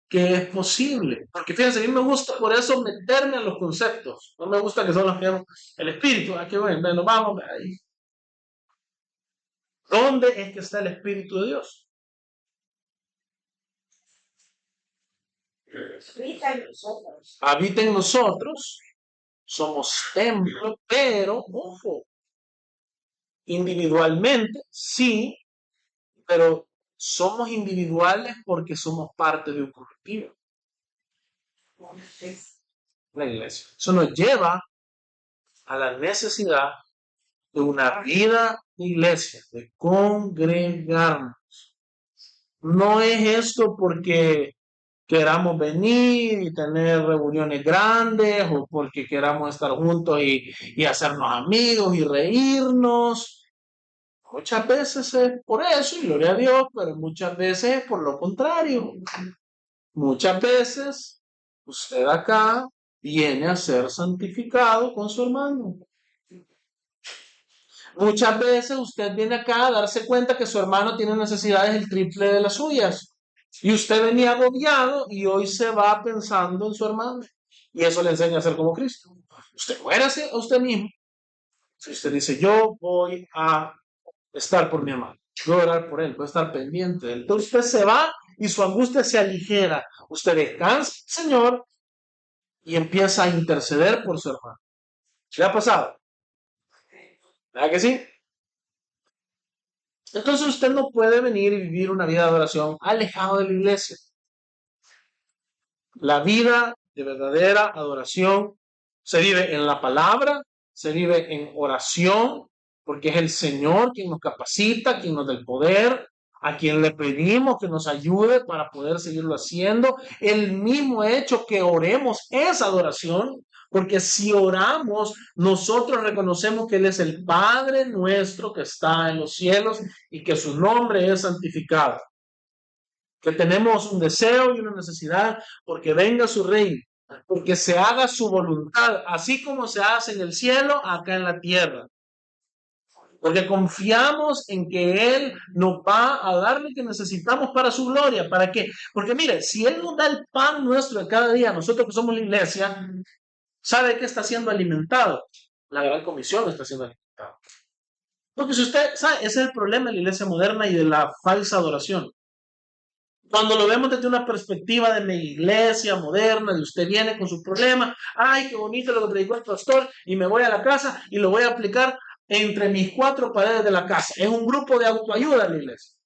que es posible? Porque fíjense, a mí me gusta por eso meterme en los conceptos. No me gusta que solo nos quedemos el Espíritu. Aquí bueno, vamos ahí. ¿Dónde es que está el Espíritu de Dios?
Habita en nosotros.
Habita en nosotros. Somos templo, pero, ojo, individualmente, sí, pero somos individuales porque somos parte de un colectivo, la iglesia. Eso nos lleva a la necesidad de una vida de iglesia, de congregarnos. No es esto porque queramos venir y tener reuniones grandes o porque queramos estar juntos y hacernos amigos y reírnos. Muchas veces es por eso, y gloria a Dios, pero muchas veces es por lo contrario. Muchas veces usted acá viene a ser santificado con su hermano. Muchas veces usted viene acá a darse cuenta que su hermano tiene necesidades el triple de las suyas. Y usted venía agobiado y hoy se va pensando en su hermano. Y eso le enseña a ser como Cristo. Usted muérase a usted mismo. Si usted dice, yo voy a estar por mi hermano, voy a orar por él, voy a estar pendiente de él. Entonces usted se va y su angustia se aligera. Usted descansa, Señor, y empieza a interceder por su hermano. ¿Le ha pasado? ¿Verdad que sí? Entonces usted no puede venir y vivir una vida de oración alejado de la iglesia. La vida de verdadera adoración se vive en la palabra, se vive en oración, porque es el Señor quien nos capacita, quien nos da el poder, a quien le pedimos que nos ayude para poder seguirlo haciendo. El mismo hecho que oremos es adoración, porque si oramos, nosotros reconocemos que Él es el Padre nuestro que está en los cielos y que su nombre es santificado. Que tenemos un deseo y una necesidad porque venga su reino, porque se haga su voluntad, así como se hace en el cielo, acá en la tierra. Porque confiamos en que Él nos va a dar lo que necesitamos para su gloria. ¿Para qué? Porque mire, si Él nos da el pan nuestro de cada día, nosotros que somos la iglesia, ¿sabe qué está siendo alimentado? La gran comisión está siendo alimentada. Porque si usted sabe, ese es el problema de la iglesia moderna y de la falsa adoración. Cuando lo vemos desde una perspectiva de mi iglesia moderna, de usted viene con su problema, ay, qué bonito lo que predicó el pastor, y me voy a la casa y lo voy a aplicar entre mis cuatro paredes de la casa. Es un grupo de autoayuda en la iglesia.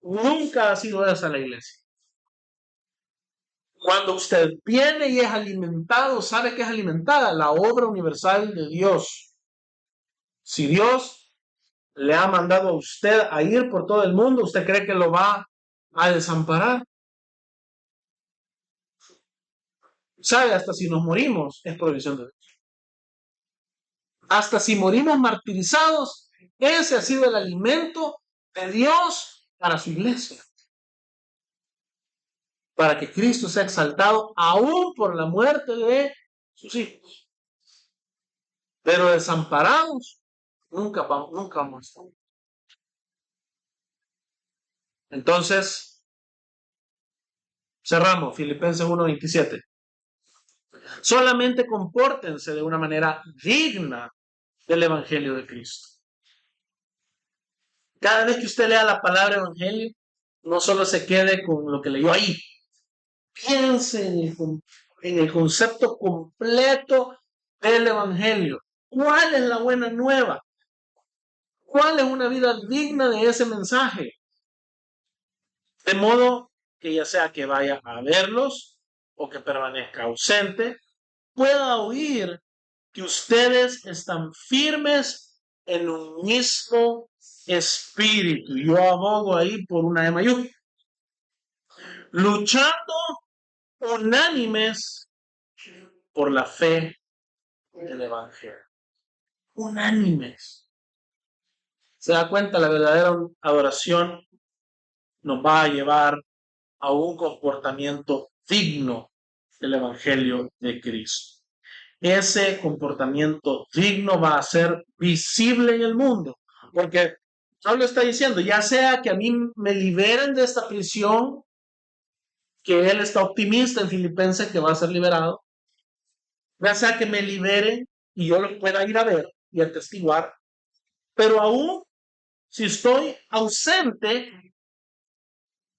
Nunca ha sido esa la iglesia. Cuando usted viene y es alimentado, ¿sabe qué es alimentada? La obra universal de Dios. Si Dios le ha mandado a usted a ir por todo el mundo, ¿usted cree que lo va a desamparar? ¿Sabe? Hasta si nos morimos, es provisión de Dios. Hasta si morimos martirizados, ese ha sido el alimento de Dios para su iglesia. Para que Cristo sea exaltado aún por la muerte de sus hijos. Pero desamparados, nunca vamos a estar. Entonces, cerramos Filipenses 1:27. Solamente compórtense de una manera digna del Evangelio de Cristo. Cada vez que usted lea la palabra Evangelio, no solo se quede con lo que leyó ahí. Piense en el concepto completo del Evangelio. ¿Cuál es la buena nueva? ¿Cuál es una vida digna de ese mensaje? De modo que ya sea que vaya a verlos o que permanezca ausente, pueda oír que ustedes están firmes en un mismo espíritu. Yo abogo ahí por una E mayúscula. Luchando unánimes por la fe del Evangelio. Unánimes. Se da cuenta, la verdadera adoración nos va a llevar a un comportamiento digno del Evangelio de Cristo. Ese comportamiento digno va a ser visible en el mundo, porque Pablo está diciendo, ya sea que a mí me liberen de esta prisión, que él está optimista en Filipenses que va a ser liberado, ya sea que me liberen y yo lo pueda ir a ver y atestiguar, pero aún si estoy ausente,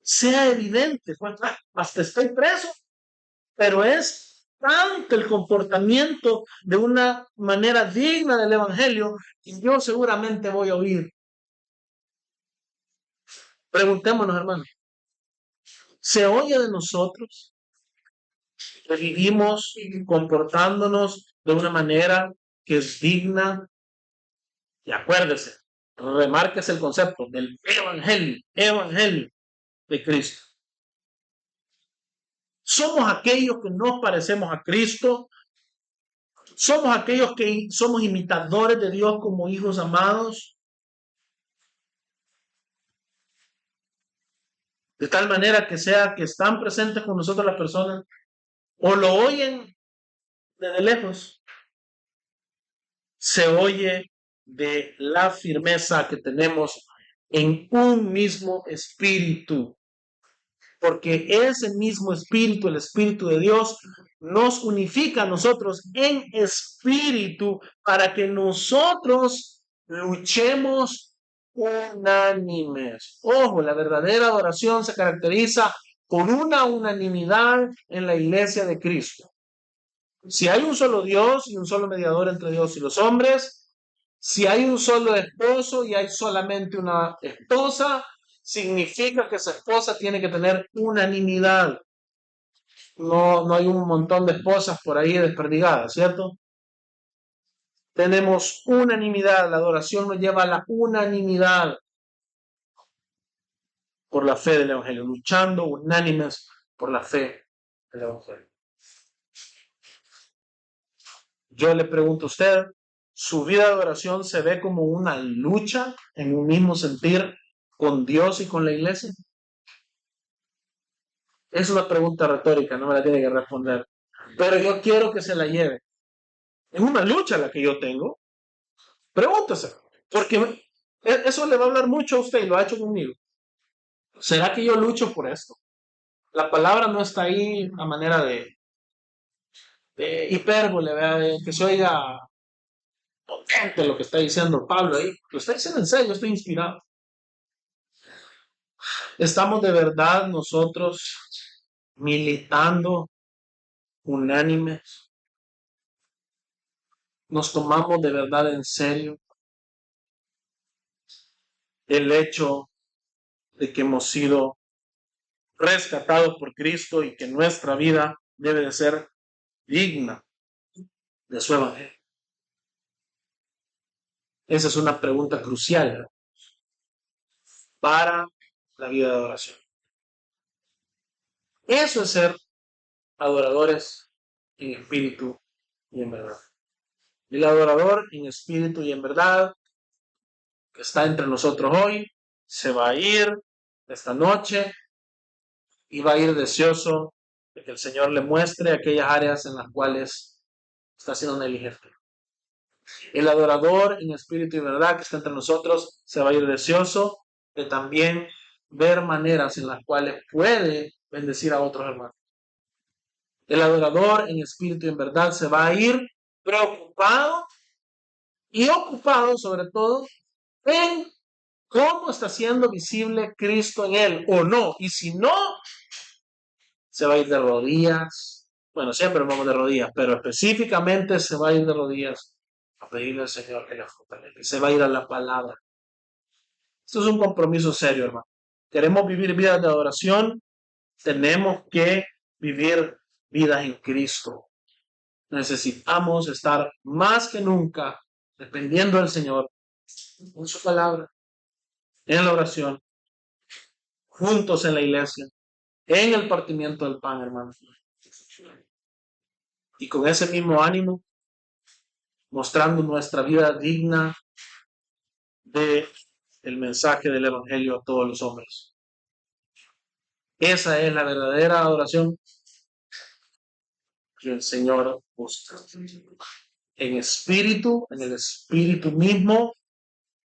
sea evidente, pues, hasta estoy preso, pero es tanto el comportamiento de una manera digna del Evangelio y yo seguramente voy a oír. Preguntémonos, hermanos, ¿se oye de nosotros que vivimos comportándonos de una manera que es digna? Y acuérdese, remárquese el concepto del evangelio de Cristo. Somos aquellos que nos parecemos a Cristo. Somos aquellos que somos imitadores de Dios como hijos amados. De tal manera que sea que están presentes con nosotros las personas o lo oyen desde lejos. Se oye de la firmeza que tenemos en un mismo espíritu. Porque ese mismo espíritu, el espíritu de Dios, nos unifica a nosotros en espíritu para que nosotros luchemos unánimes. Ojo, la verdadera adoración se caracteriza por una unanimidad en la iglesia de Cristo. Si hay un solo Dios y un solo mediador entre Dios y los hombres, si hay un solo esposo y hay solamente una esposa, significa que esa esposa tiene que tener unanimidad. No hay un montón de esposas por ahí desperdigadas, ¿cierto? Tenemos unanimidad, la adoración nos lleva a la unanimidad por la fe del Evangelio, luchando unánimes por la fe del Evangelio. Yo le pregunto a usted, ¿su vida de adoración se ve como una lucha en un mismo sentir con Dios y con la iglesia? Es una pregunta retórica, no me la tiene que responder. Pero yo quiero que se la lleve. Es una lucha la que yo tengo. Pregúntese, porque eso le va a hablar mucho a usted y lo ha hecho conmigo. ¿Será que yo lucho por esto? La palabra no está ahí a manera de hipérbole, ¿verdad? Que se oiga potente lo que está diciendo Pablo ahí. Lo está diciendo en serio, estoy inspirado. ¿Estamos de verdad nosotros militando unánimes? ¿Nos tomamos de verdad en serio el hecho de que hemos sido rescatados por Cristo y que nuestra vida debe de ser digna de su evangelio? Esa es una pregunta crucial para la vida de adoración. Eso es ser adoradores en espíritu y en verdad. El adorador en espíritu y en verdad que está entre nosotros hoy se va a ir esta noche y va a ir deseoso de que el Señor le muestre aquellas áreas en las cuales está siendo negligente. El adorador en espíritu y verdad que está entre nosotros se va a ir deseoso de también ver maneras en las cuales puede bendecir a otros hermanos. El adorador en espíritu y en verdad se va a ir preocupado y ocupado sobre todo en cómo está siendo visible Cristo en él o no. Y si no, se va a ir de rodillas. Bueno, siempre vamos de rodillas, pero específicamente se va a ir de rodillas a pedirle al Señor que le fortalezca. Se va a ir a la palabra. Esto es un compromiso serio, hermano. Queremos vivir vidas de adoración, tenemos que vivir vidas en Cristo. Necesitamos estar más que nunca dependiendo del Señor en su palabra, en la oración, juntos en la iglesia, en el partimiento del pan, hermano. Y con ese mismo ánimo, mostrando nuestra vida digna de el mensaje del Evangelio a todos los hombres. Esa es la verdadera adoración que el Señor busca. En espíritu, en el espíritu mismo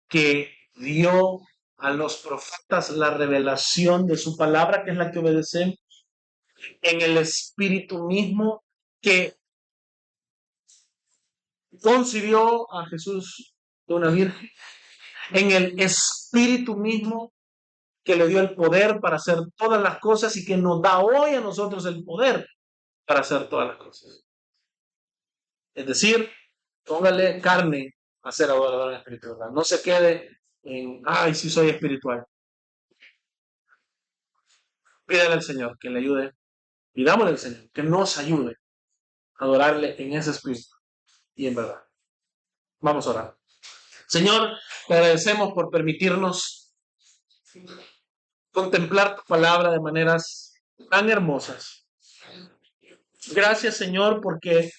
que dio a los profetas la revelación de su palabra, que es la que obedecemos, en el espíritu mismo que concibió a Jesús de una virgen, en el espíritu mismo que le dio el poder para hacer todas las cosas y que nos da hoy a nosotros el poder para hacer todas las cosas. Es decir, póngale carne a ser adorador en espiritualidad. No se quede en, ay, sí soy espiritual. Pídale al Señor que le ayude. Pidámosle al Señor que nos ayude a adorarle en ese espíritu y en verdad. Vamos a orar. Señor, te agradecemos por permitirnos contemplar tu palabra de maneras tan hermosas. Gracias, Señor, porque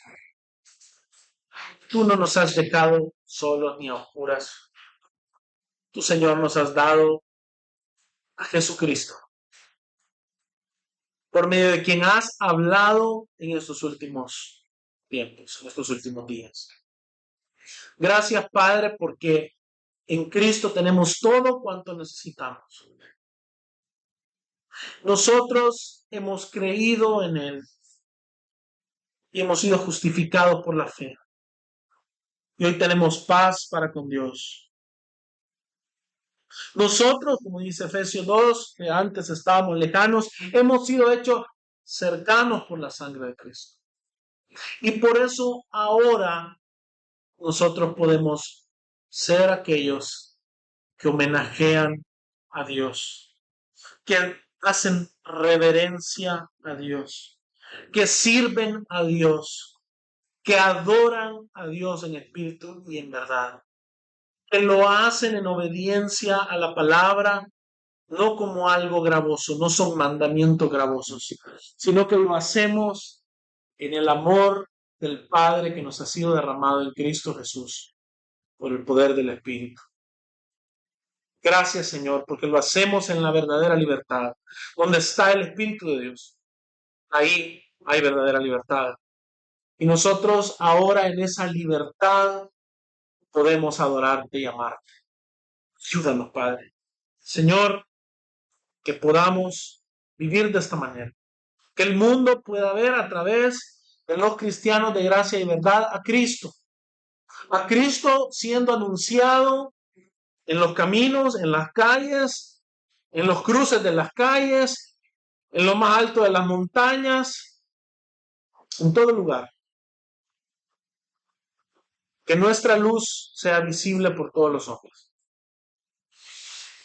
tú no nos has dejado solos ni a oscuras. Tú, Señor, nos has dado a Jesucristo, por medio de quien has hablado en estos últimos tiempos, en estos últimos días. Gracias, Padre, porque en Cristo tenemos todo cuanto necesitamos. Nosotros hemos creído en Él y hemos sido justificados por la fe. Y hoy tenemos paz para con Dios. Nosotros, como dice Efesios 2, que antes estábamos lejanos, hemos sido hechos cercanos por la sangre de Cristo. Y por eso ahora nosotros podemos ser aquellos que homenajean a Dios, que hacen reverencia a Dios, que sirven a Dios, que adoran a Dios en espíritu y en verdad, que lo hacen en obediencia a la palabra, no como algo gravoso, no son mandamientos gravosos, sino que lo hacemos en el amor del Padre que nos ha sido derramado en Cristo Jesús por el poder del Espíritu. Gracias, Señor, porque lo hacemos en la verdadera libertad, donde está el Espíritu de Dios. Ahí hay verdadera libertad. Y nosotros ahora en esa libertad podemos adorarte y amarte. Ayúdanos, Padre. Señor, que podamos vivir de esta manera. Que el mundo pueda ver a través de los cristianos de gracia y verdad a Cristo. A Cristo siendo anunciado en los caminos, en las calles, en los cruces de las calles, en lo más alto de las montañas, en todo lugar. Que nuestra luz sea visible por todos los hombres.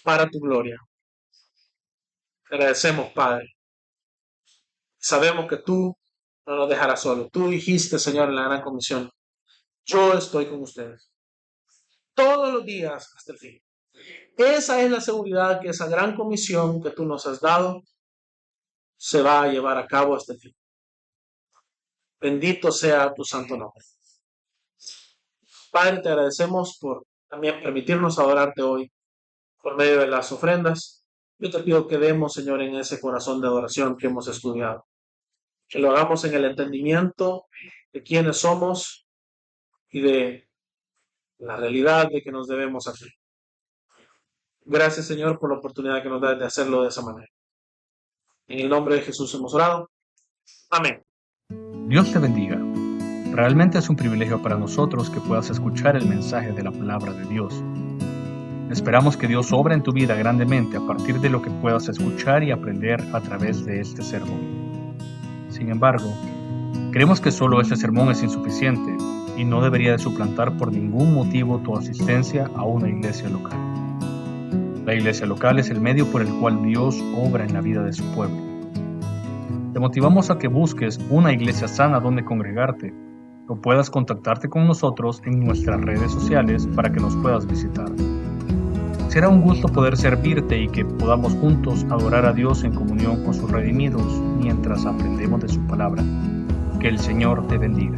Para tu gloria. Te agradecemos, Padre. Sabemos que tú no nos dejarás solos. Tú dijiste, Señor, en la gran comisión, yo estoy con ustedes todos los días hasta el fin. Esa es la seguridad que esa gran comisión que tú nos has dado se va a llevar a cabo hasta el fin. Bendito sea tu santo nombre. Padre, te agradecemos por también permitirnos adorarte hoy por medio de las ofrendas. Yo te pido que demos, Señor, en ese corazón de adoración que hemos estudiado. Que lo hagamos en el entendimiento de quiénes somos y de la realidad de que nos debemos a ti. Gracias, Señor, por la oportunidad que nos das de hacerlo de esa manera. En el nombre de Jesús hemos orado. Amén.
Dios te bendiga. Realmente es un privilegio para nosotros que puedas escuchar el mensaje de la palabra de Dios. Esperamos que Dios obra en tu vida grandemente a partir de lo que puedas escuchar y aprender a través de este sermón. Sin embargo, creemos que solo este sermón es insuficiente y no debería de suplantar por ningún motivo tu asistencia a una iglesia local. La iglesia local es el medio por el cual Dios obra en la vida de su pueblo. Te motivamos a que busques una iglesia sana donde congregarte o puedas contactarte con nosotros en nuestras redes sociales para que nos puedas visitar. Será un gusto poder servirte y que podamos juntos adorar a Dios en comunión con sus redimidos mientras aprendemos de su palabra. Que el Señor te bendiga.